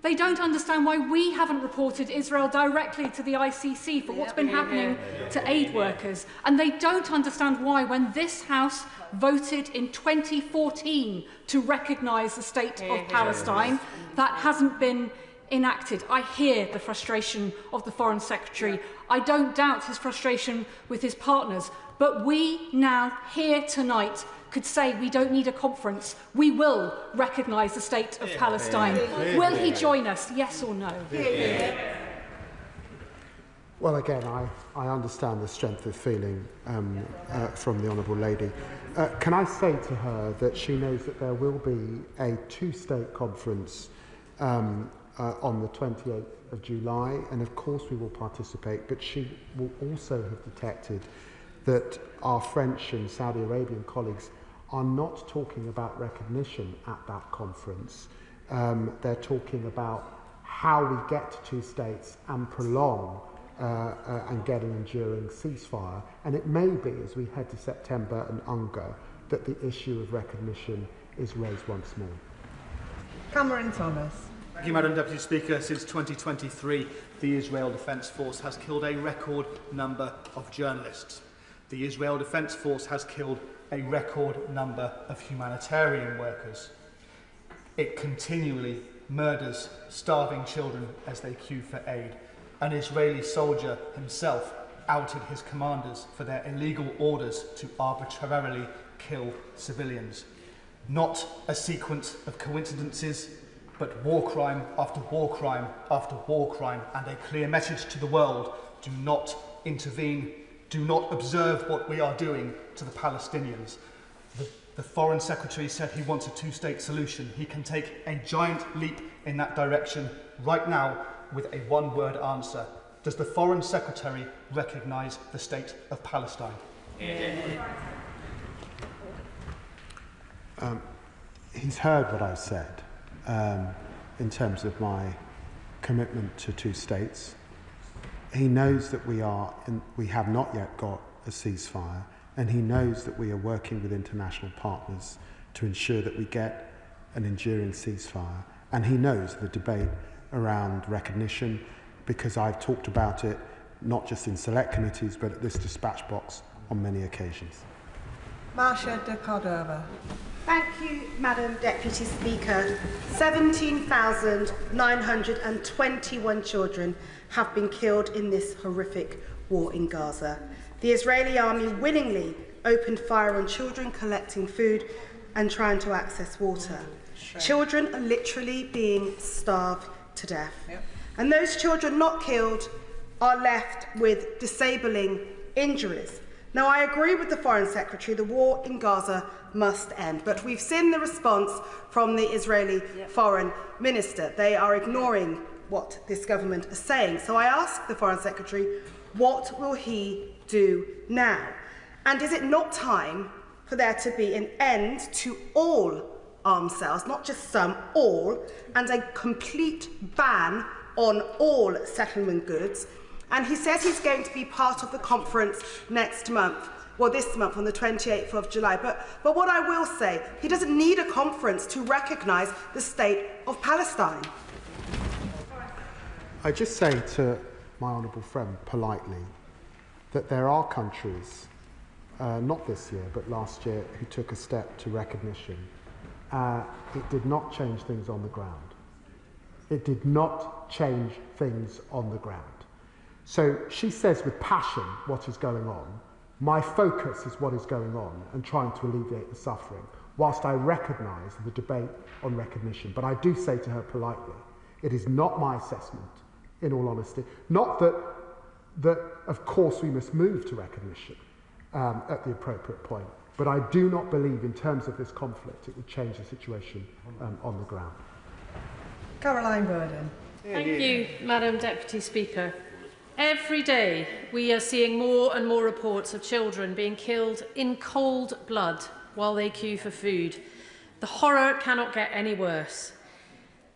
They don't understand why we haven't reported Israel directly to the ICC for what's been happening to aid workers. And they don't understand why, when this House voted in 2014 to recognise the state of Palestine, that hasn't been enacted. I hear the frustration of the Foreign Secretary. I don't doubt his frustration with his partners. But we now, here tonight, could say we don't need a conference. We will recognise the state of Palestine. Will he join us, yes or no? Well, again, I understand the strength of feeling from the Honourable Lady. Can I say to her that she knows that there will be a two-state conference on the 28th of July, and of course we will participate, but she will also have detected that our French and Saudi Arabian colleagues are not talking about recognition at that conference. They're talking about how we get to two states and prolong and get an enduring ceasefire. And it may be, as we head to September and UNGA, that the issue of recognition is raised once more. Cameron Thomas. Thank you, Madam Deputy Speaker. Since 2023, the Israel Defence Force has killed a record number of journalists. The Israel Defence Force has killed a record number of humanitarian workers. It continually murders starving children as they queue for aid. An Israeli soldier himself outed his commanders for their illegal orders to arbitrarily kill civilians. Not a sequence of coincidences, but war crime after war crime after war crime, and a clear message to the world: do not intervene, do not observe what we are doing to the Palestinians. The Foreign Secretary said he wants a two-state solution. He can take a giant leap in that direction right now with a one-word answer. Does the Foreign Secretary recognise the state of Palestine? He's heard what I've said in terms of my commitment to two states. He knows that we have not yet got a ceasefire, and he knows that we are working with international partners to ensure that we get an enduring ceasefire. And he knows the debate around recognition, because I've talked about it not just in select committees but at this dispatch box on many occasions. Marcia de Cordova. Thank you, Madam Deputy Speaker. 17,921 children have been killed in this horrific war in Gaza. The Israeli army willingly opened fire on children collecting food and trying to access water. Children are literally being starved to death. And those children not killed are left with disabling injuries. Now, I agree with the Foreign Secretary, the war in Gaza must end, but we've seen the response from the Israeli Foreign Minister. They are ignoring what this government is saying. So I ask the Foreign Secretary, what will he do now? And is it not time for there to be an end to all arms sales, not just some, all, and a complete ban on all settlement goods? And he says he's going to be part of the conference next month, well, this month on the 28th of July. But what I will say, he doesn't need a conference to recognise the state of Palestine. I just say to my honourable friend politely that there are countries, not this year but last year, who took a step to recognition. It did not change things on the ground. It did not change things on the ground. So she says with passion what is going on. My focus is what is going on and trying to alleviate the suffering. whilst I recognise the debate on recognition. But I do say to her politely, it is not my assessment, in all honesty, not that of course we must move to recognition at the appropriate point, but I do not believe in terms of this conflict it would change the situation on the ground. Caroline Burden. Thank you, Madam Deputy Speaker. Every day we are seeing more and more reports of children being killed in cold blood while they queue for food. The horror cannot get any worse.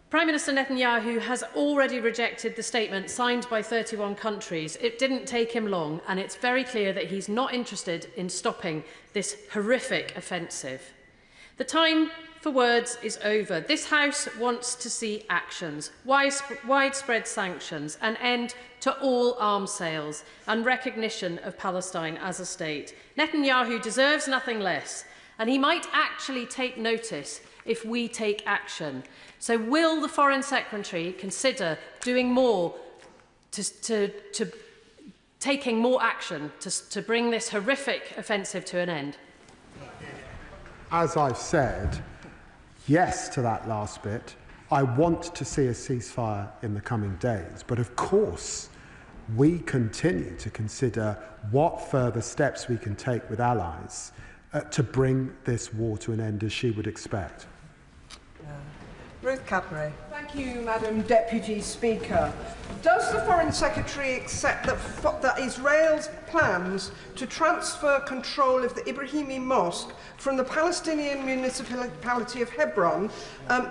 Prime Minister Netanyahu has already rejected the statement signed by 31 countries. It didn't take him long, and it's very clear that he's not interested in stopping this horrific offensive. The time for words is over. This House wants to see actions, widespread sanctions, an end to all arms sales, and recognition of Palestine as a state. Netanyahu deserves nothing less, and he might actually take notice if we take action. So will the Foreign Secretary consider doing more taking more action to bring this horrific offensive to an end? As I've said, yes to that last bit. I want to see a ceasefire in the coming days, but of course we continue to consider what further steps we can take with allies to bring this war to an end, as she would expect. Ruth Cadbury. Thank you, Madam Deputy Speaker. Does the Foreign Secretary accept that Israel's plans to transfer control of the Ibrahimi Mosque from the Palestinian municipality of Hebron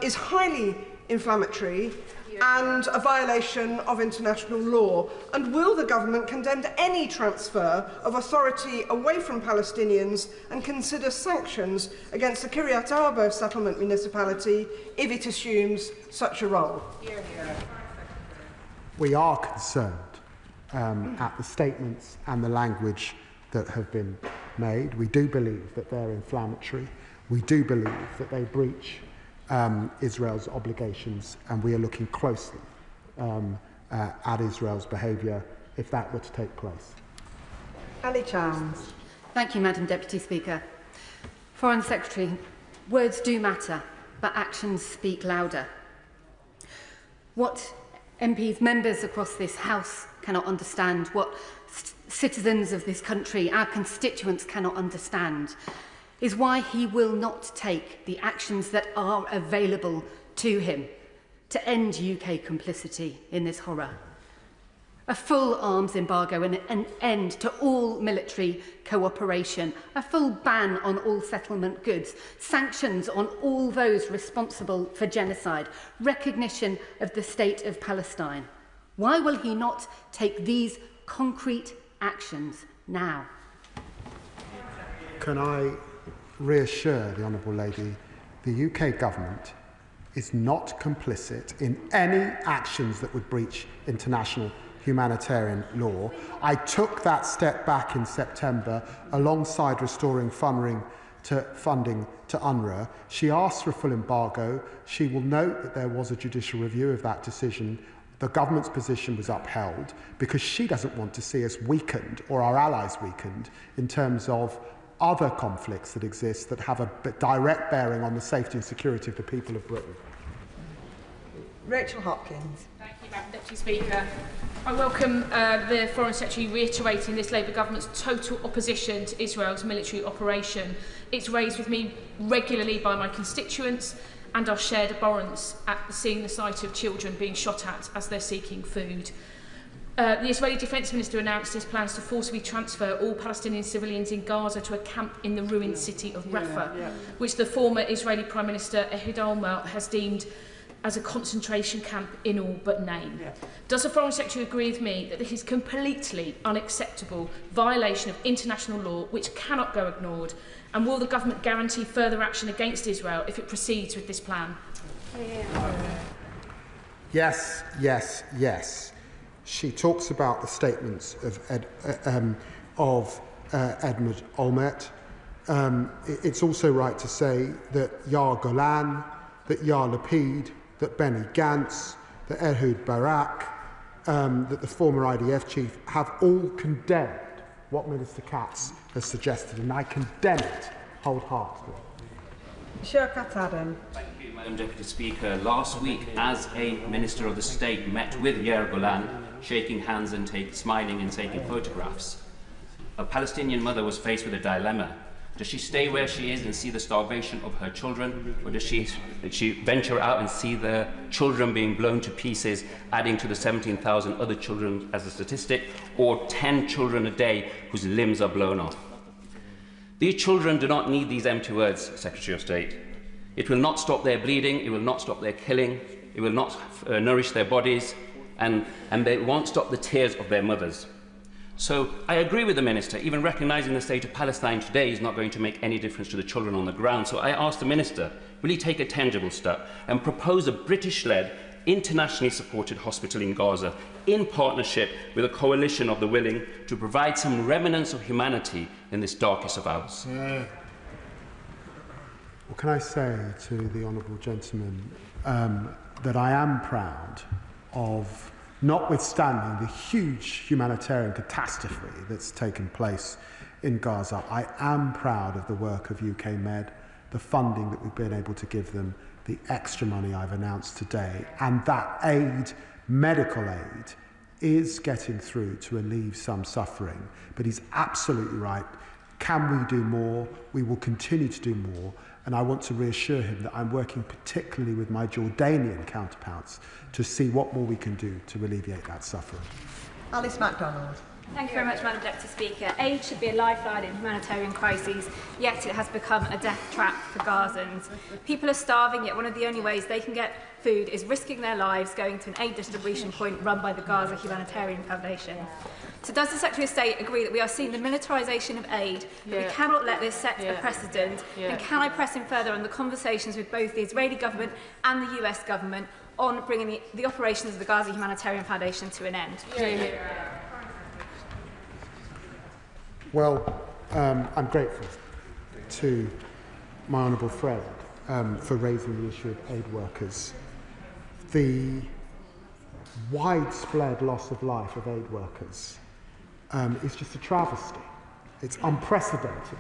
is highly inflammatory and a violation of international law? And will the government condemn any transfer of authority away from Palestinians and consider sanctions against the Kiryat Arba settlement municipality if it assumes such a role? We are concerned at the statements and the language that have been made. We do believe that they're inflammatory. We do believe that they breach Israel's obligations, and we are looking closely at Israel's behaviour if that were to take place. Ali Chams. Thank you, Madam Deputy Speaker. Foreign Secretary, words do matter, but actions speak louder. What MPs, members across this House cannot understand, what citizens of this country, our constituents cannot understand, is why he will not take the actions that are available to him to end UK complicity in this horror. A full arms embargo and an end to all military cooperation, a full ban on all settlement goods, sanctions on all those responsible for genocide, recognition of the state of Palestine. Why will he not take these concrete actions now? Can I reassure the Honourable Lady, the UK government is not complicit in any actions that would breach international humanitarian law. I took that step back in September alongside restoring funding to UNRWA. She asked for a full embargo. She will note that there was a judicial review of that decision. The government's position was upheld because she doesn't want to see us weakened or our allies weakened in terms of other conflicts that exist that have a direct bearing on the safety and security of the people of Britain. Rachel Hopkins. Thank you, Madam Deputy Speaker. I welcome the Foreign Secretary reiterating this Labour government's total opposition to Israel's military operation. It's raised with me regularly by my constituents and our shared abhorrence at seeing the sight of children being shot at as they're seeking food. The Israeli Defence Minister announced his plans to forcibly transfer all Palestinian civilians in Gaza to a camp in the ruined city of Rafah, which the former Israeli Prime Minister Ehud Olmert has deemed as a concentration camp in all but name. Does the Foreign Secretary agree with me that this is completely unacceptable violation of international law which cannot go ignored? And will the government guarantee further action against Israel if it proceeds with this plan? Yes, yes, yes. She talks about the statements of Edmund Olmert. It's also right to say that Yair Golan, that Yair Lapid, that Benny Gantz, that Ehud Barak, that the former IDF chief have all condemned what Minister Katz has suggested, and I condemn it wholeheartedly. Shirkat Adam. Thank you, Madam Deputy Speaker. Last week, as a Minister of the State met with Yair Golan, shaking hands and smiling and taking photographs, a Palestinian mother was faced with a dilemma. Does she stay where she is and see the starvation of her children, or does she venture out and see the children being blown to pieces, adding to the 17,000 other children as a statistic, or 10 children a day whose limbs are blown off? These children do not need these empty words, Secretary of State. It will not stop their bleeding, it will not stop their killing, it will not nourish their bodies, and they won't stop the tears of their mothers. So I agree with the Minister, even recognising the state of Palestine today is not going to make any difference to the children on the ground. So I ask the Minister, will he take a tangible step and propose a British-led, internationally supported hospital in Gaza in partnership with a coalition of the willing to provide some remnants of humanity in this darkest of hours? Well, can I say to the honourable gentleman that I am proud of, notwithstanding the huge humanitarian catastrophe that's taken place in Gaza, I am proud of the work of UK Med, the funding that we've been able to give them, the extra money I've announced today, and that aid, medical aid, is getting through to relieve some suffering. But he's absolutely right. Can we do more? We will continue to do more. And I want to reassure him that I'm working particularly with my Jordanian counterparts to see what more we can do to alleviate that suffering. Alice MacDonald. Thank you very much, Madam Deputy Speaker. Aid should be a lifeline in humanitarian crises, yet it has become a death trap for Gazans. People are starving, yet one of the only ways they can get food is risking their lives going to an aid distribution point run by the Gaza Humanitarian Foundation. So does the Secretary of State agree that we are seeing the militarisation of aid, that we cannot let this set a precedent, and can I press him further on the conversations with both the Israeli government and the US government on bringing the operations of the Gaza Humanitarian Foundation to an end? Well, I'm grateful to my honourable friend for raising the issue of aid workers. The widespread loss of life of aid workers is just a travesty. It's unprecedented.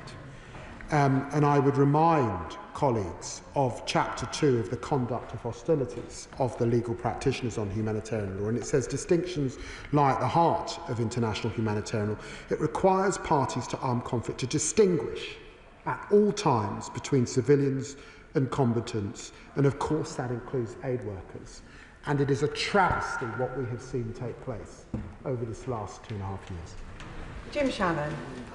And I would remind colleagues of Chapter 2 of the Conduct of Hostilities of the Legal Practitioners on Humanitarian Law, and it says distinctions lie at the heart of international humanitarian law. It requires parties to armed conflict to distinguish at all times between civilians and combatants, and of course that includes aid workers. And it is a travesty what we have seen take place over this last 2.5 years. Jim Shannon.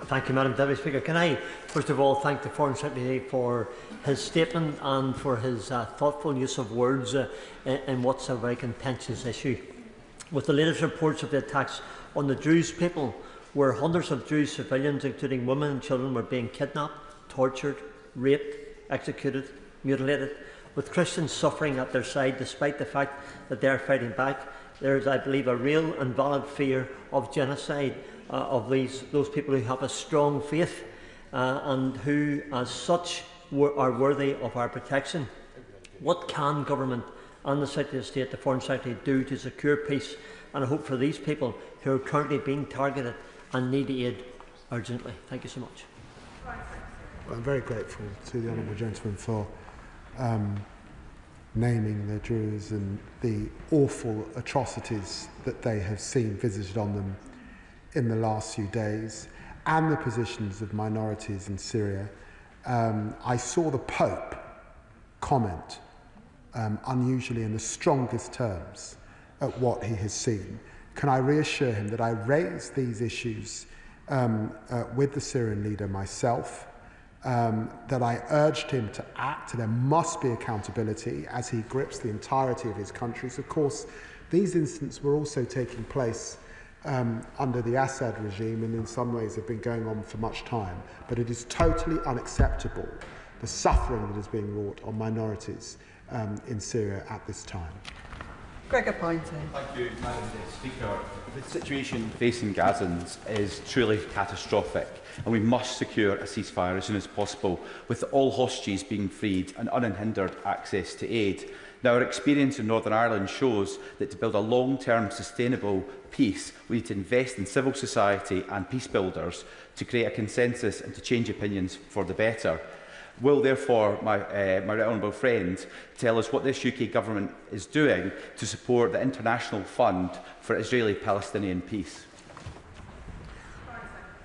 Thank you, Madam Deputy Speaker. Can I, first of all, thank the Foreign Secretary for his statement and for his thoughtful use of words in what's a very contentious issue. With the latest reports of the attacks on the Jewish people, where hundreds of Jewish civilians, including women and children, were being kidnapped, tortured, raped, executed, mutilated, with Christians suffering at their side despite the fact that they are fighting back, there is, I believe, a real and valid fear of genocide of those people who have a strong faith and who, as such, are worthy of our protection. What can government and the Secretary of State, the Foreign Secretary, do to secure peace and hope for these people who are currently being targeted and need aid urgently? Thank you so much. Well, I'm very grateful to the honourable gentleman for naming the Druze and the awful atrocities that they have seen visited on them in the last few days, and the positions of minorities in Syria. I saw the Pope comment unusually in the strongest terms at what he has seen. Can I reassure him that I raised these issues with the Syrian leader myself, that I urged him to act. There must be accountability as he grips the entirety of his countries. Of course, these incidents were also taking place under the Assad regime, and in some ways have been going on for much time. But it is totally unacceptable, the suffering that is being wrought on minorities in Syria at this time. Gregor Poynton. Thank you, Madam Speaker. The situation facing Gazans is truly catastrophic, and we must secure a ceasefire as soon as possible, with all hostages being freed and unhindered access to aid. Now, our experience in Northern Ireland shows that to build a long-term sustainable peace, we need to invest in civil society and peace builders to create a consensus and to change opinions for the better. Will therefore my right honourable friend tell us what this UK government is doing to support the International Fund for Israeli-Palestinian Peace?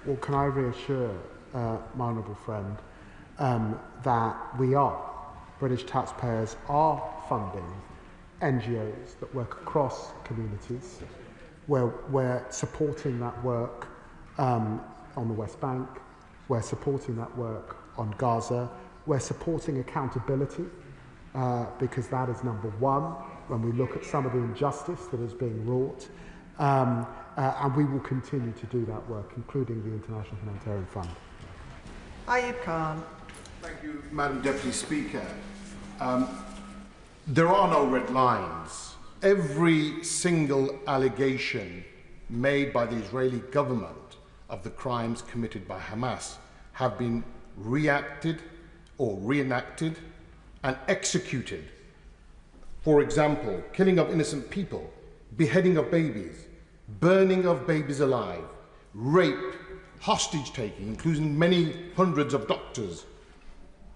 Well, can I reassure my honourable friend that British taxpayers are funding NGOs that work across communities. We're supporting that work on the West Bank, we're supporting that work on Gaza, we're supporting accountability because that is number one when we look at some of the injustice that is being wrought, and we will continue to do that work, including the International Humanitarian Fund. Ayub Khan. Thank you, Madam Deputy Speaker. There are no red lines. Every single allegation made by the Israeli government of the crimes committed by Hamas have been reacted or reenacted and executed. For example, killing of innocent people, beheading of babies, burning of babies alive, rape, hostage taking, including many hundreds of doctors.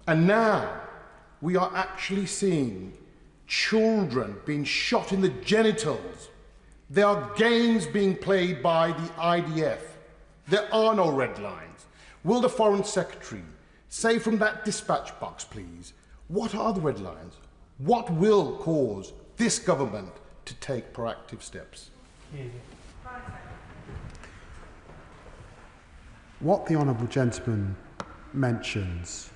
And now we are actually seeing children being shot in the genitals. There are games being played by the IDF. There are no red lines. Will the Foreign Secretary say from that dispatch box, please, what are the red lines? What will cause this government to take proactive steps? What the Honourable Gentleman mentions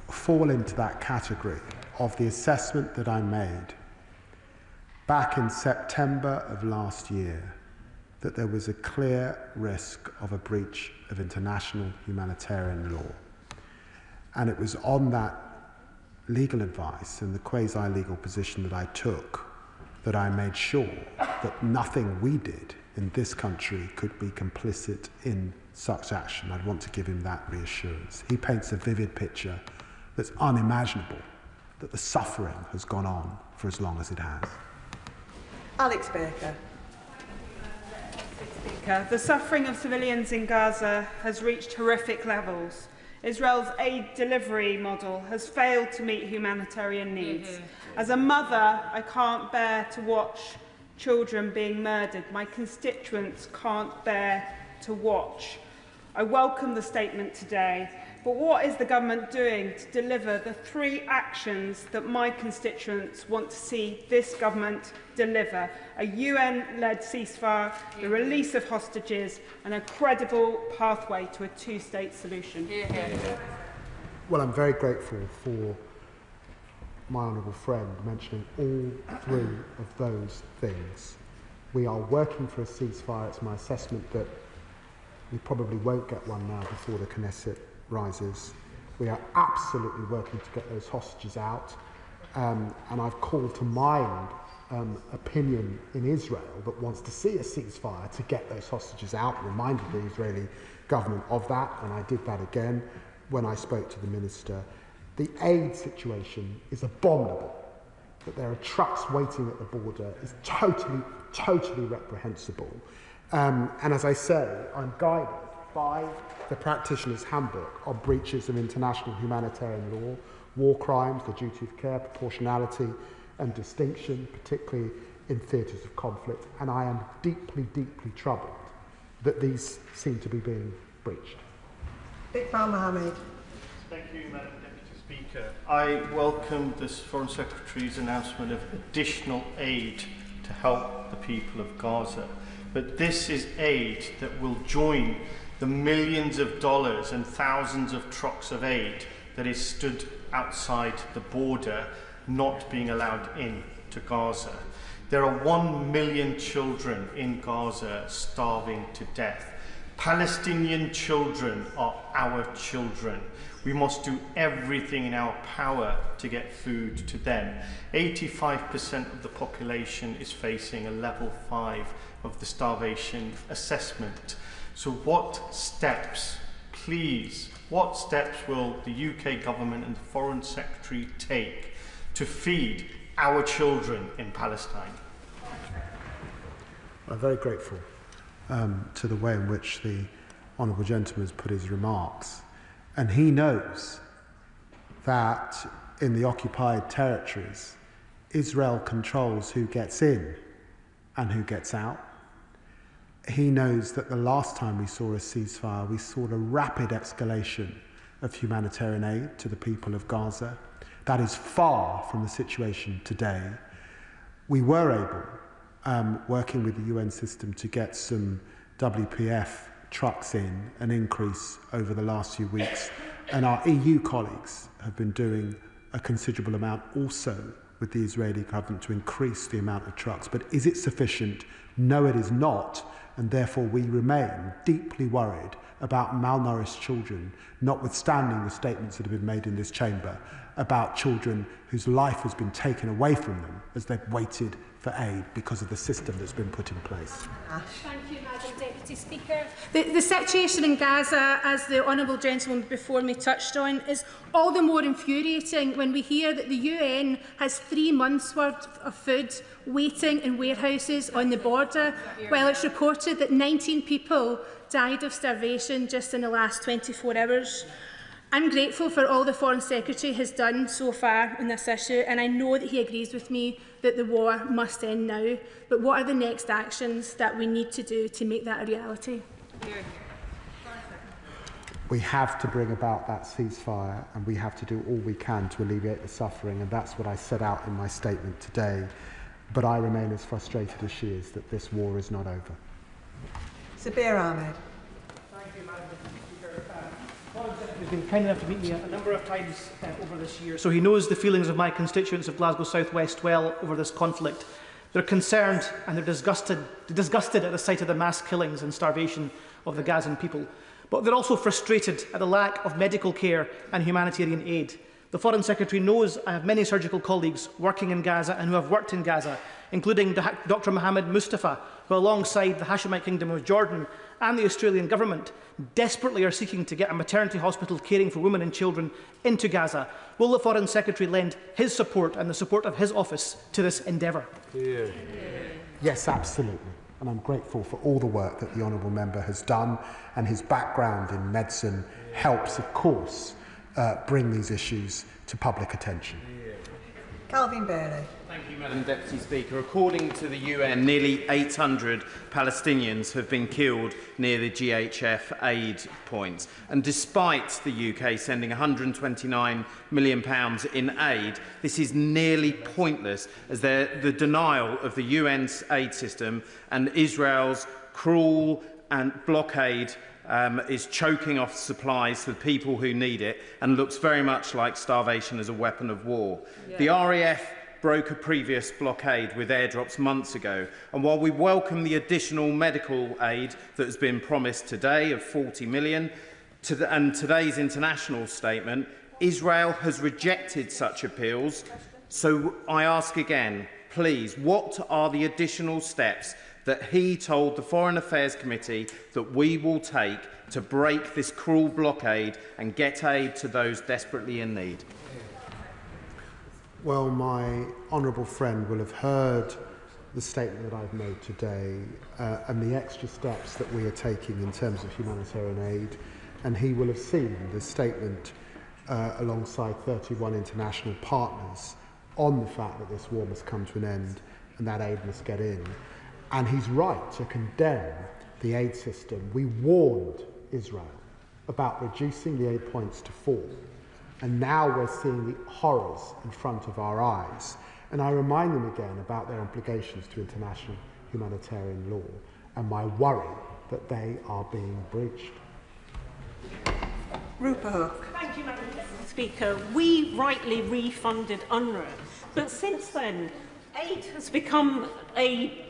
fall into that category of the assessment that I made back in September of last year, that there was a clear risk of a breach of international humanitarian law. And it was on that legal advice and the quasi-legal position that I took that I made sure that nothing we did in this country could be complicit in such action. I'd want to give him that reassurance. He paints a vivid picture that's unimaginable, that the suffering has gone on for as long as it has. Alex Baker. The suffering of civilians in Gaza has reached horrific levels. Israel's aid delivery model has failed to meet humanitarian needs. As a mother, I can't bear to watch children being murdered. My constituents can't bear to watch. I welcome the statement today, but what is the government doing to deliver the 3 actions that my constituents want to see this government deliver? A UN-led ceasefire, the release of hostages, and a credible pathway to a 2-state solution. Well, I'm very grateful for my honourable friend mentioning all 3 of those things. We are working for a ceasefire. It's my assessment that we probably won't get one now before the Knesset rises. We are absolutely working to get those hostages out, and I've called to mind opinion in Israel that wants to see a ceasefire to get those hostages out, reminded the Israeli government of that, and I did that again when I spoke to the minister. The aid situation is abominable. That there are trucks waiting at the border is totally reprehensible. And as I say, I'm guided by the practitioner's handbook on breaches of international humanitarian law, war crimes, the duty of care, proportionality and distinction, particularly in theatres of conflict, and I am deeply troubled that these seem to be being breached. Iqbal Mohammed. Thank you, Madam Deputy Speaker. I welcome this Foreign Secretary's announcement of additional aid to help the people of Gaza. But this is aid that will join the millions of dollars and thousands of trucks of aid that is stood outside the border, not being allowed in to Gaza. There are 1 million children in Gaza starving to death. Palestinian children are our children. We must do everything in our power to get food to them. 85% of the population is facing a level 5 of the starvation assessment. So what steps, please, what steps will the UK government and the Foreign Secretary take to feed our children in Palestine? I'm very grateful to the way in which the Honourable Gentleman has put his remarks. And he knows that in the occupied territories, Israel controls who gets in and who gets out. He knows that the last time we saw a ceasefire, we saw a rapid escalation of humanitarian aid to the people of Gaza. That is far from the situation today. We were able, working with the UN system, to get some WPF trucks in, an increase over the last few weeks. And our EU colleagues have been doing a considerable amount also with the Israeli government to increase the amount of trucks. But is it sufficient? No, it is not. And therefore we remain deeply worried about malnourished children, notwithstanding the statements that have been made in this chamber about children whose life has been taken away from them as they've waited for aid because of the system that's been put in place. Thank you, Madam Deputy Speaker. The situation in Gaza, as the honourable gentleman before me touched on, is all the more infuriating when we hear that the UN has 3 months' worth of food waiting in warehouses on the border, while it's reported that 19 people died of starvation just in the last 24 hours. I'm grateful for all the Foreign Secretary has done so far on this issue, and I know that he agrees with me that the war must end now. But what are the next actions that we need to do to make that a reality? We have to bring about that ceasefire, and we have to do all we can to alleviate the suffering, and that's what I set out in my statement today. But I remain as frustrated as she is that this war is not over. Sabir Ahmed. Thank you, Madam Speaker. Has been kind enough to meet me a number of times over this year, so he knows the feelings of my constituents of Glasgow South West well over this conflict. They're concerned and they're disgusted at the sight of the mass killings and starvation of the Gazan people. But they're also frustrated at the lack of medical care and humanitarian aid. The Foreign Secretary knows I have many surgical colleagues working in Gaza and who have worked in Gaza, including Dr. Mohammed Mustafa, who alongside the Hashemite Kingdom of Jordan and the Australian government desperately are seeking to get a maternity hospital caring for women and children into Gaza. Will the Foreign Secretary lend his support and the support of his office to this endeavour? Yeah. Yes, absolutely. And I'm grateful for all the work that the Honourable Member has done, and his background in medicine helps, of course, bring these issues to public attention. Calvin Bailey. Thank you, Madam Deputy Speaker. According to the UN, nearly 800 Palestinians have been killed near the GHF aid points. And despite the UK sending £129 million in aid, this is nearly pointless, as the denial of the UN's aid system and Israel's cruel and blockade is choking off supplies for the people who need it, and looks very much like starvation as a weapon of war. Yeah. The RAF broke a previous blockade with airdrops months ago, and while we welcome the additional medical aid that has been promised today of £40 million, and today's international statement, Israel has rejected such appeals. So I ask again, please, what are the additional steps that he told the Foreign Affairs Committee that we will take to break this cruel blockade and get aid to those desperately in need? Well, my honourable friend will have heard the statement that I've made today and the extra steps that we are taking in terms of humanitarian aid, and he will have seen the statement alongside 31 international partners on the fact that this war must come to an end and that aid must get in. And he's right to condemn the aid system. We warned Israel about reducing the aid points to 4. And now we're seeing the horrors in front of our eyes. And I remind them again about their obligations to international humanitarian law and my worry that they are being breached. Rupert Hook. Thank you, Madam Speaker. We rightly refunded UNRWA, but since then, aid has become a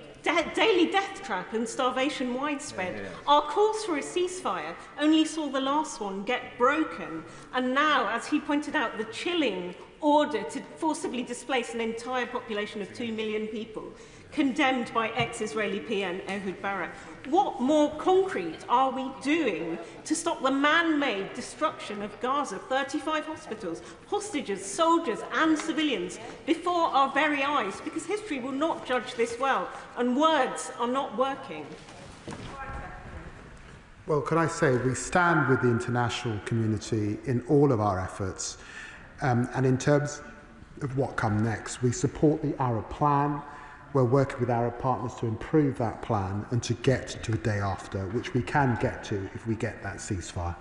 daily death trap and starvation widespread. Our calls for a ceasefire only saw the last one get broken, and now, as he pointed out, the chilling order to forcibly displace an entire population of 2 million people, condemned by ex-Israeli PM Ehud Barak. What more concrete are we doing to stop the man-made destruction of Gaza, 35 hospitals, hostages, soldiers and civilians before our very eyes? Because history will not judge this well, and words are not working. Well, can I say we stand with the international community in all of our efforts, and in terms of what comes next, we support the Arab plan. We're working with Arab partners to improve that plan and to get to a day after, which we can get to if we get that ceasefire.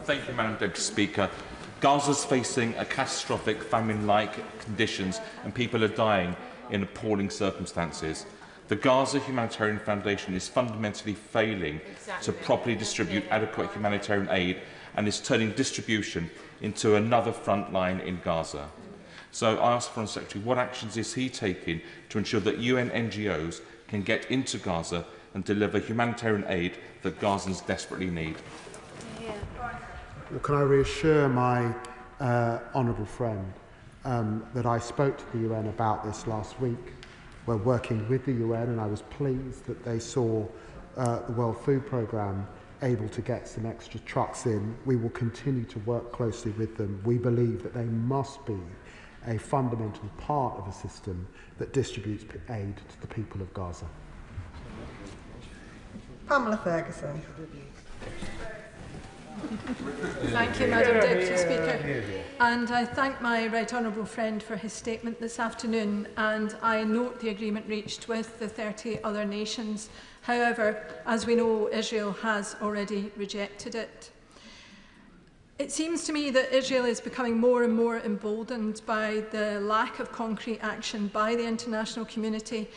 Thank you, Madam Deputy Speaker. Gaza's facing a catastrophic famine-like conditions and people are dying in appalling circumstances. The Gaza Humanitarian Foundation is fundamentally failing to properly distribute adequate humanitarian aid and is turning distribution into another front line in Gaza. So I ask the Foreign Secretary, what actions is he taking to ensure that UN NGOs can get into Gaza and deliver humanitarian aid that Gazans desperately need? Well, can I reassure my honourable friend that I spoke to the UN about this last week. We're working with the UN, and I was pleased that they saw the World Food Programme able to get some extra trucks in. We will continue to work closely with them. We believe that they must be a fundamental part of a system that distributes aid to the people of Gaza. Pamela Ferguson. Thank you, Madam Deputy Speaker. And I thank my right honourable friend for his statement this afternoon, and I note the agreement reached with the 30 other nations. However, as we know, Israel has already rejected it. It seems to me that Israel is becoming more and more emboldened by the lack of concrete action by the international community.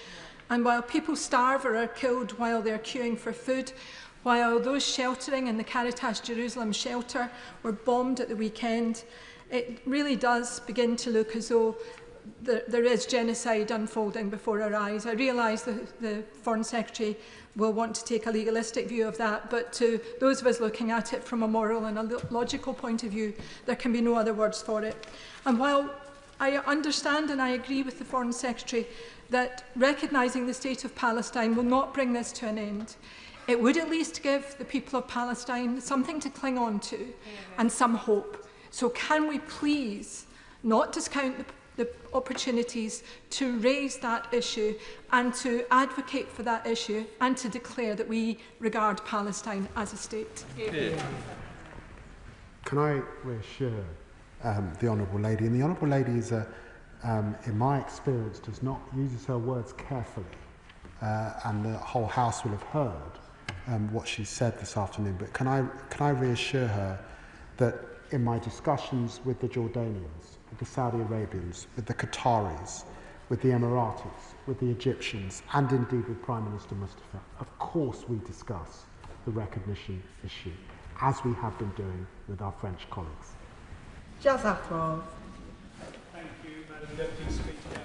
And while people starve or are killed while they're queuing for food, while those sheltering in the Caritas Jerusalem shelter were bombed at the weekend, it really does begin to look as though there is genocide unfolding before our eyes. I realise that the Foreign Secretary will want to take a legalistic view of that, but to those of us looking at it from a moral and a logical point of view, there can be no other words for it. And while I understand and I agree with the Foreign Secretary that recognising the state of Palestine will not bring this to an end, it would at least give the people of Palestine something to cling on to and some hope. So can we please not discount the opportunities to raise that issue and to advocate for that issue and to declare that we regard Palestine as a state? Can I reassure the Honourable Lady? And the Honourable Lady is, in my experience, uses her words carefully, and the whole House will have heard what she said this afternoon. But can I reassure her that in my discussions with the Jordanians, with the Saudi Arabians, with the Qataris, with the Emiratis, with the Egyptians, and indeed with Prime Minister Mustafa, of course we discuss the recognition issue, as we have been doing with our French colleagues. Jazzatrov. Thank you, Madam Deputy Speaker.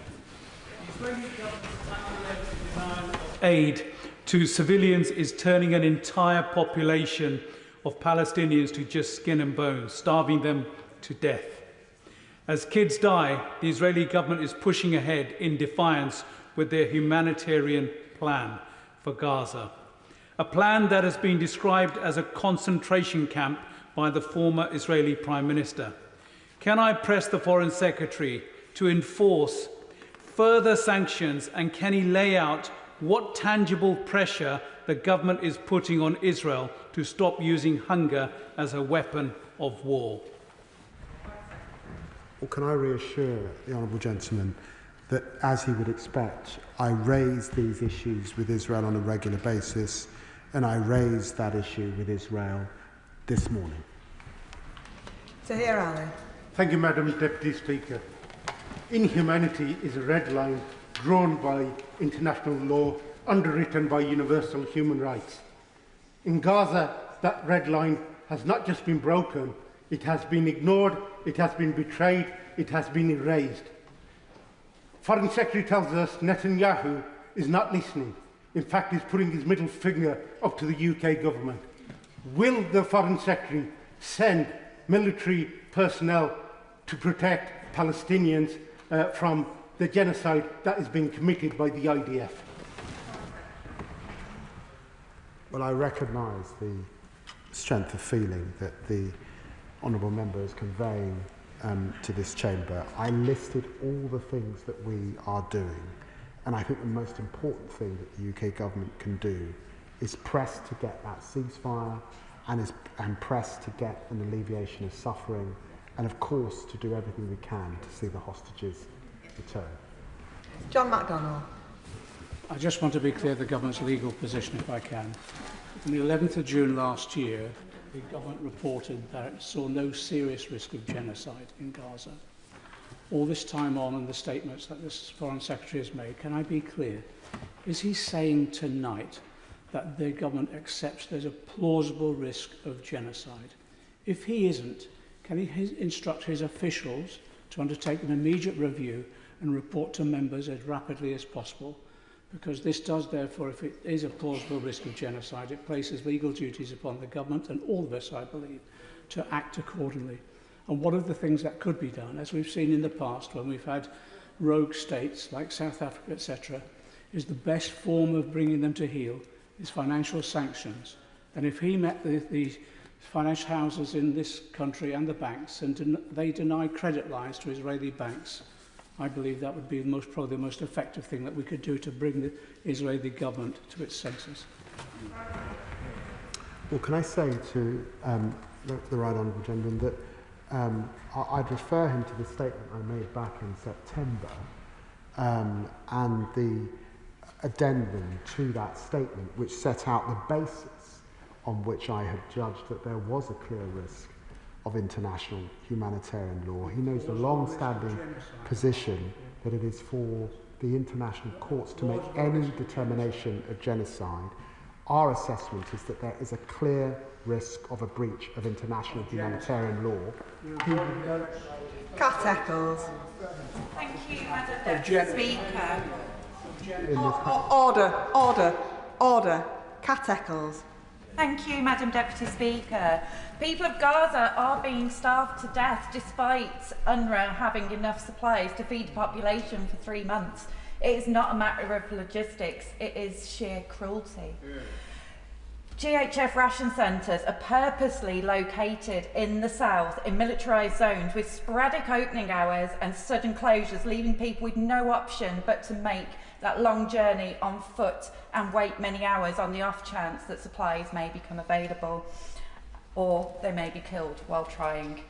The Israeli government's denial of aid to civilians is turning an entire population of Palestinians to just skin and bones, starving them to death. As kids die, the Israeli government is pushing ahead in defiance with their humanitarian plan for Gaza, a plan that has been described as a concentration camp by the former Israeli Prime Minister. Can I press the Foreign Secretary to enforce further sanctions, and can he lay out what tangible pressure the government is putting on Israel to stop using hunger as a weapon of war? Well, can I reassure the Honourable Gentleman that, as he would expect, I raise these issues with Israel on a regular basis, and I raised that issue with Israel this morning. Zahir Ali. Thank you, Madam Deputy Speaker. Inhumanity is a red line drawn by international law, underwritten by universal human rights. In Gaza, that red line has not just been broken, it has been ignored, it has been betrayed, it has been erased. Foreign Secretary tells us Netanyahu is not listening. In fact, he's putting his middle finger up to the UK government. Will the Foreign Secretary send military personnel to protect Palestinians from the genocide that is being committed by the IDF? Well, I recognise the strength of feeling that the honourable member is conveying to this chamber. I listed all the things that we are doing, and I think the most important thing that the UK government can do is pressed to get that ceasefire and pressed to get an alleviation of suffering, and of course to do everything we can to see the hostages return. John McDonnell. I just want to be clear the government's legal position, if I can. On the 11th of June last year, the government reported that it saw no serious risk of genocide in Gaza. All this time on, and the statements that this Foreign Secretary has made, can I be clear? Is he saying tonight that the government accepts there's a plausible risk of genocide? If he isn't, can he instruct his officials to undertake an immediate review and report to members as rapidly as possible? Because this does, therefore, if it is a plausible risk of genocide, it places legal duties upon the government and all of us, I believe, to act accordingly. And one of the things that could be done, as we've seen in the past when we've had rogue states like South Africa, etc., is the best form of bringing them to heel is financial sanctions. And if he met the financial houses in this country and the banks and they denied credit lines to Israeli banks, I believe that would be probably the most effective thing that we could do to bring the Israeli government to its senses. Well, can I say to the Right Honourable Gentleman that I'd refer him to the statement I made back in September and the addendum to that statement, which set out the basis on which I had judged that there was a clear risk of international humanitarian law. He knows the long-standing position that it is for the international courts to make any determination of genocide. Our assessment is that there is a clear risk of a breach of international humanitarian law. Cat Eccles. Thank you, Madam Deputy Speaker. Order. Cat Eccles. Thank you, Madam Deputy Speaker. People of Gaza are being starved to death despite UNRWA having enough supplies to feed the population for 3 months. It is not a matter of logistics, it is sheer cruelty. GHF ration centres are purposely located in the south in militarised zones with sporadic opening hours and sudden closures, leaving people with no option but to make that long journey on foot and wait many hours on the off chance that supplies may become available or they may be killed while trying.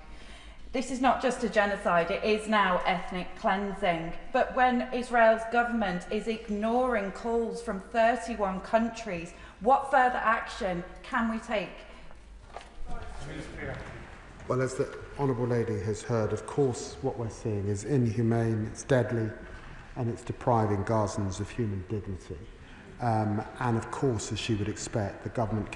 This is not just a genocide, it is now ethnic cleansing. But when Israel's government is ignoring calls from 31 countries, what further action can we take? Well, as the Honourable Lady has heard, of course, what we're seeing is inhumane, it's deadly, and it's depriving Gazans of human dignity. And of course, as she would expect, the government,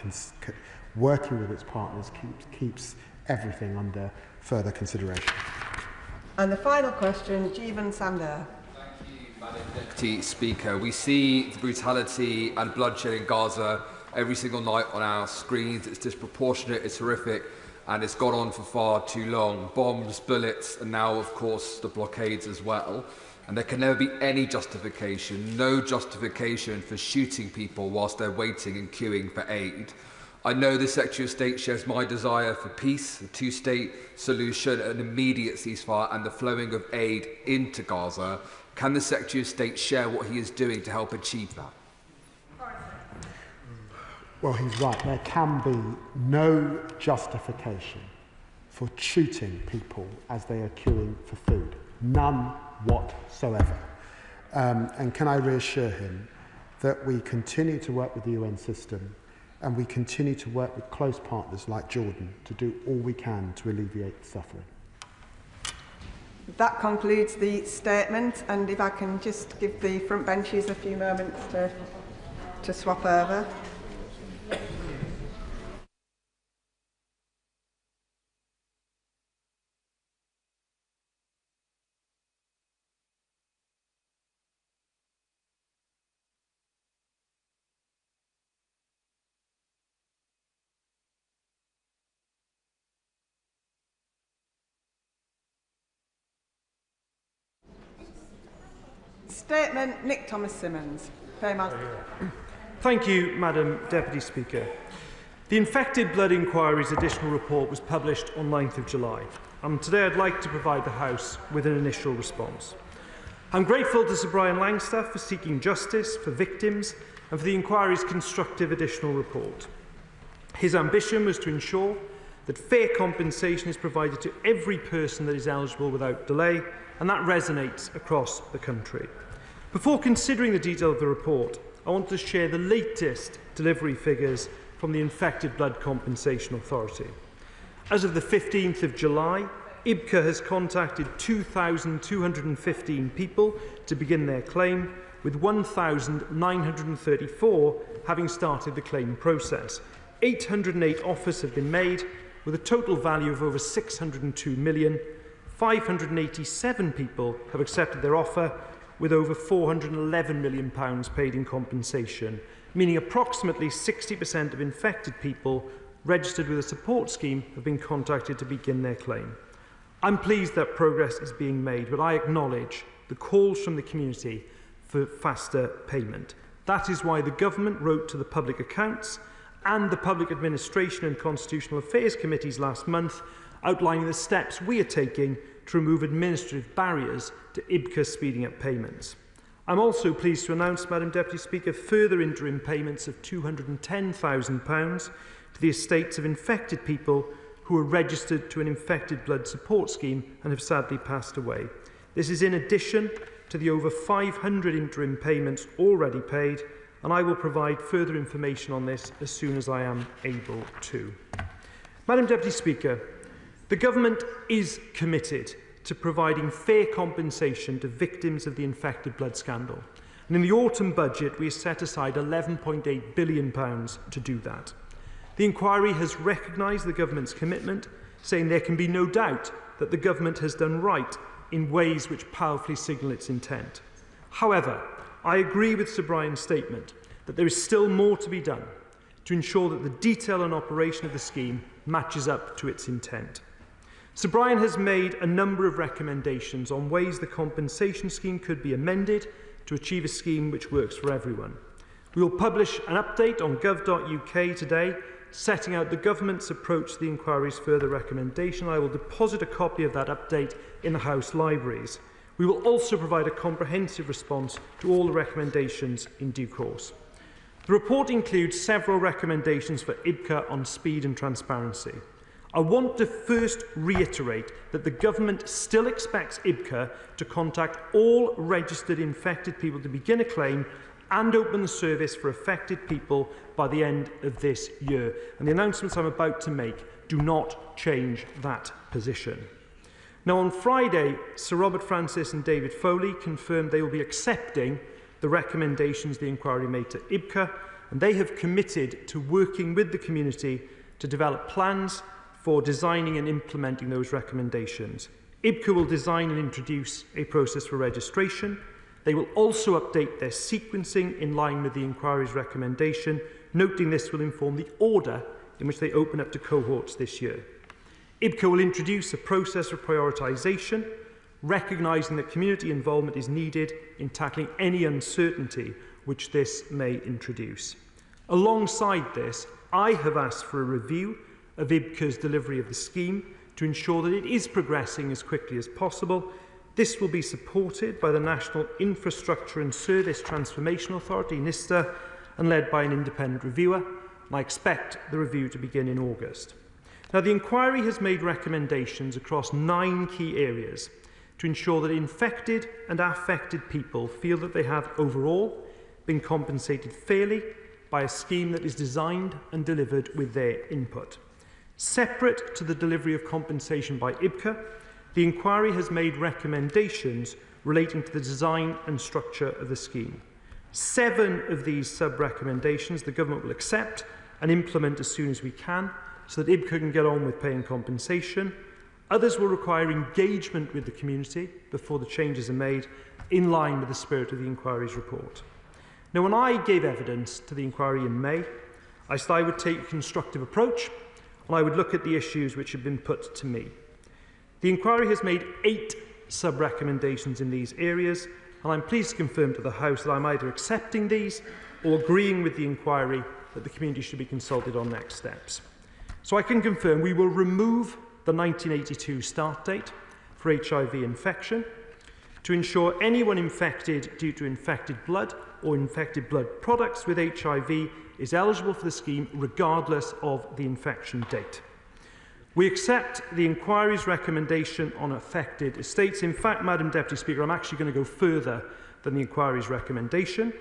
working with its partners, keeps everything under further consideration. And the final question, Jeevan Sander. Thank you, Madam Deputy Speaker. We see the brutality and bloodshed in Gaza every single night on our screens. It's disproportionate, it's horrific, and it's gone on for far too long. Bombs, bullets, and now, of course, the blockades as well. And there can never be any justification, no justification for shooting people whilst they're waiting and queuing for aid. I know the Secretary of State shares my desire for peace, a two-state solution, an immediate ceasefire and the flowing of aid into Gaza. Can the Secretary of State share what he is doing to help achieve that? Well, he's right. There can be no justification for shooting people as they are queuing for food. None whatsoever. And can I reassure him that we continue to work with the UN system and we continue to work with close partners like Jordan to do all we can to alleviate the suffering. That concludes the statement, and if I can just give the front benches a few moments to swap over. Statement, Nick Thomas-Symonds. Thank you, Madam Deputy Speaker. The Infected Blood Inquiry's additional report was published on 9th of July, and today I'd like to provide the House with an initial response. I'm grateful to Sir Brian Langstaff for seeking justice for victims and for the inquiry's constructive additional report. His ambition was to ensure that fair compensation is provided to every person that is eligible without delay, and that resonates across the country. Before considering the detail of the report, I want to share the latest delivery figures from the Infected Blood Compensation Authority. As of the 15th of July, IBCA has contacted 2,215 people to begin their claim, with 1,934 having started the claim process. 808 offers have been made, with a total value of over 602 million. 587 people have accepted their offer, with over £411 million paid in compensation, meaning approximately 60% of infected people registered with a support scheme have been contacted to begin their claim. I'm pleased that progress is being made, but I acknowledge the calls from the community for faster payment. That is why the government wrote to the Public Accounts and the Public Administration and Constitutional Affairs Committees last month, outlining the steps we are taking to remove administrative barriers to IBCA speeding up payments. I'm also pleased to announce, Madam Deputy Speaker, further interim payments of £210,000 to the estates of infected people who are registered to an infected blood support scheme and have sadly passed away. This is in addition to the over 500 interim payments already paid, and I will provide further information on this as soon as I am able to. Madam Deputy Speaker, the Government is committed to providing fair compensation to victims of the infected blood scandal. And in the autumn budget, we have set aside £11.8 billion to do that. The inquiry has recognised the Government's commitment, saying there can be no doubt that the Government has done right in ways which powerfully signal its intent. However, I agree with Sir Brian's statement that there is still more to be done to ensure that the detail and operation of the scheme matches up to its intent. Sir Brian has made a number of recommendations on ways the compensation scheme could be amended to achieve a scheme which works for everyone. We will publish an update on gov.uk today, setting out the Government's approach to the inquiry's further recommendation. I will deposit a copy of that update in the House libraries. We will also provide a comprehensive response to all the recommendations in due course. The report includes several recommendations for IBCA on speed and transparency. I want to first reiterate that the Government still expects IBCA to contact all registered infected people to begin a claim and open the service for affected people by the end of this year. And the announcements I'm about to make do not change that position. Now, on Friday, Sir Robert Francis and David Foley confirmed they will be accepting the recommendations the inquiry made to IBCA, and they have committed to working with the community to develop plans for designing and implementing those recommendations. IBCA will design and introduce a process for registration. They will also update their sequencing in line with the inquiry's recommendation, noting this will inform the order in which they open up to cohorts this year. IBCA will introduce a process for prioritisation, recognising that community involvement is needed in tackling any uncertainty which this may introduce. Alongside this, I have asked for a review of IBCA's delivery of the scheme to ensure that it is progressing as quickly as possible. This will be supported by the National Infrastructure and Service Transformation Authority, NISTA, and led by an independent reviewer, and I expect the review to begin in August. Now, the inquiry has made recommendations across 9 key areas to ensure that infected and affected people feel that they have overall been compensated fairly by a scheme that is designed and delivered with their input. Separate to the delivery of compensation by IBCA, the inquiry has made recommendations relating to the design and structure of the scheme. 7 of these sub-recommendations the Government will accept and implement as soon as we can, so that IBCA can get on with paying compensation. Others will require engagement with the community before the changes are made, in line with the spirit of the inquiry's report. Now, when I gave evidence to the inquiry in May, I said I would take a constructive approach and I would look at the issues which had been put to me. The inquiry has made 8 sub-recommendations in these areas, and I'm pleased to confirm to the House that I'm either accepting these or agreeing with the inquiry that the community should be consulted on next steps. So I can confirm we will remove the 1982 start date for HIV infection to ensure anyone infected due to infected blood or infected blood products with HIV is eligible for the scheme regardless of the infection date. We accept the inquiry's recommendation on affected estates. In fact, Madam Deputy Speaker, I'm actually going to go further than the inquiry's recommendation.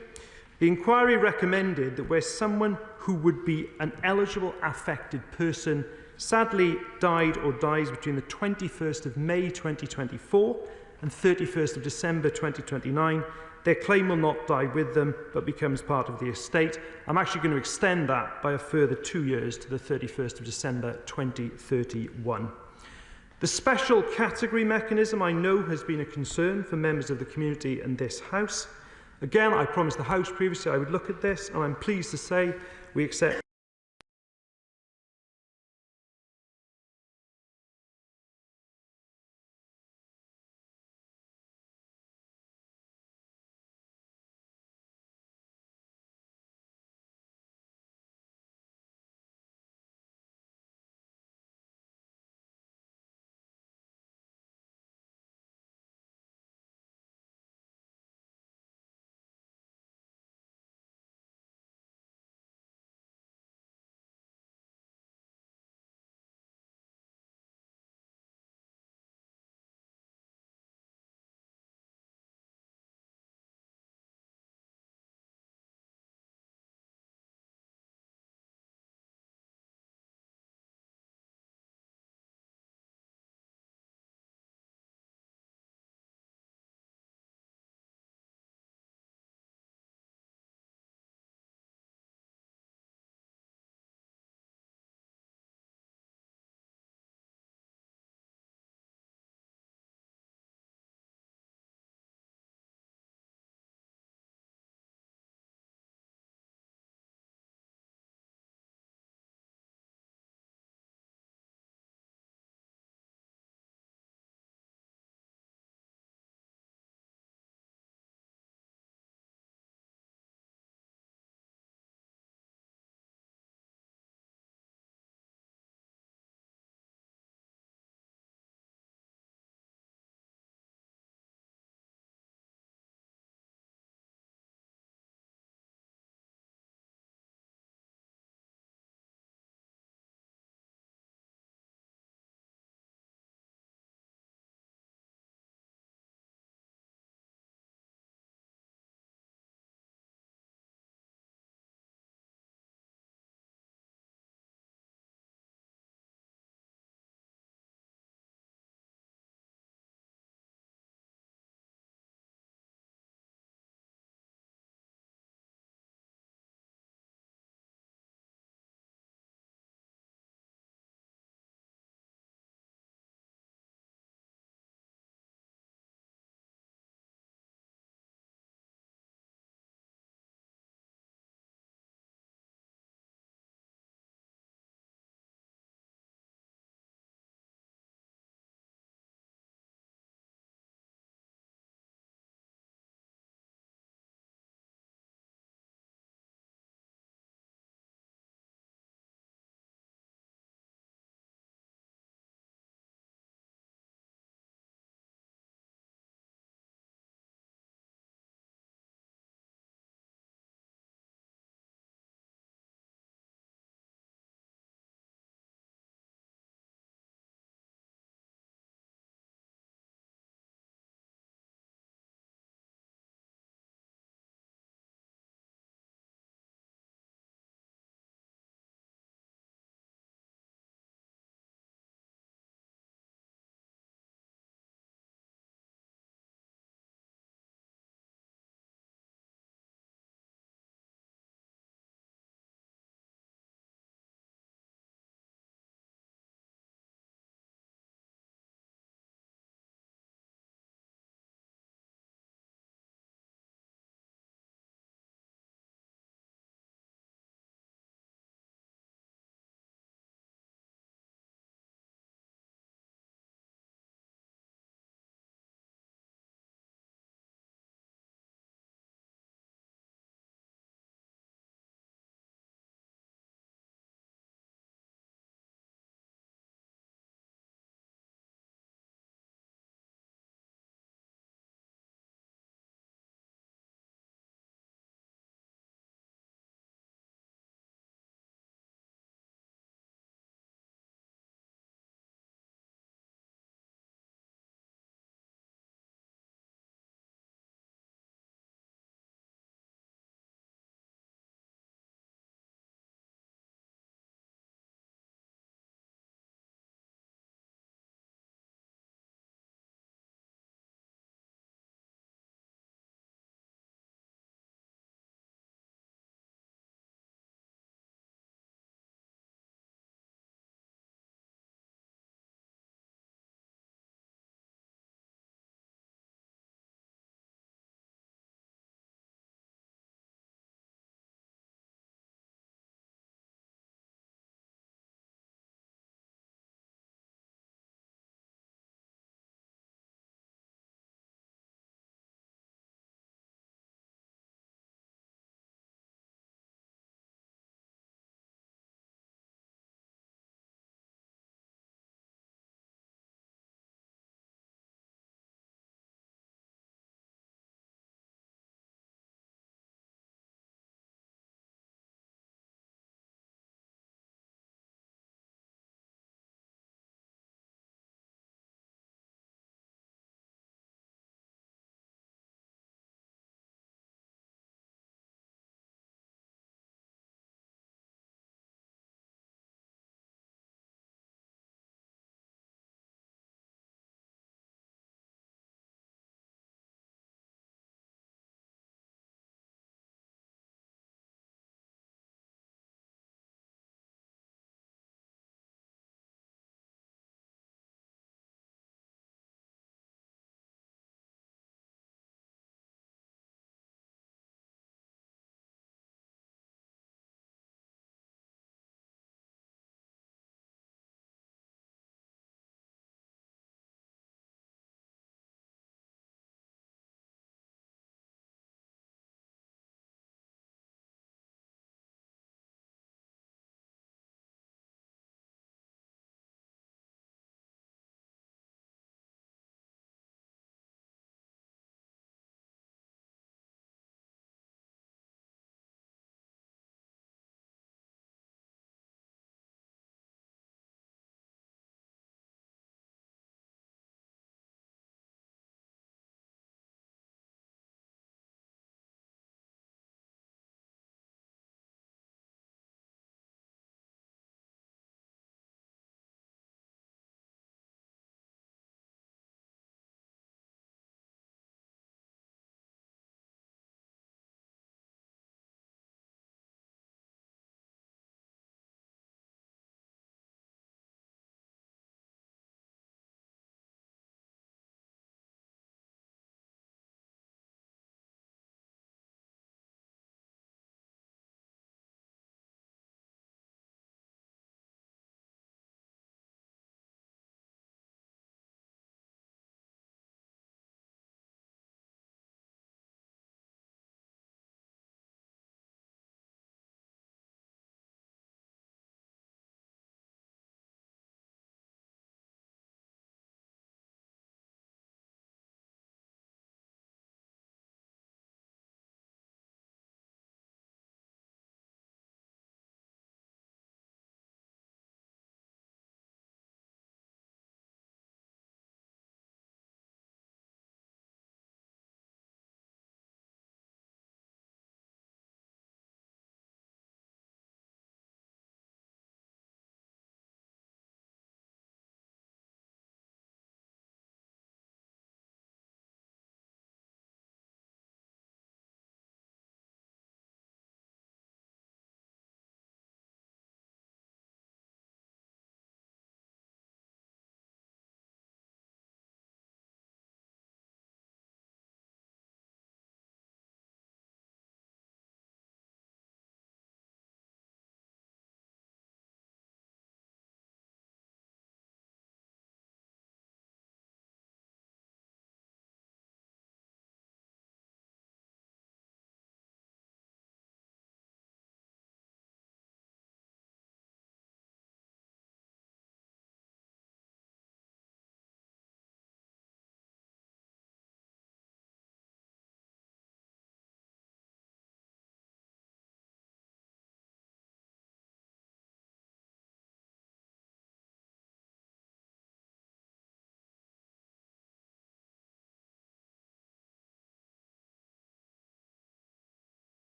The inquiry recommended that where someone who would be an eligible affected person sadly died or dies between the 21st of May 2024 and 31st of December 2029, their claim will not die with them, but becomes part of the estate. I'm actually going to extend that by a further 2 years to the 31st of December 2031. The special category mechanism, I know, has been a concern for members of the community and this House. Again, I promised the House previously I would look at this, and I'm pleased to say we accept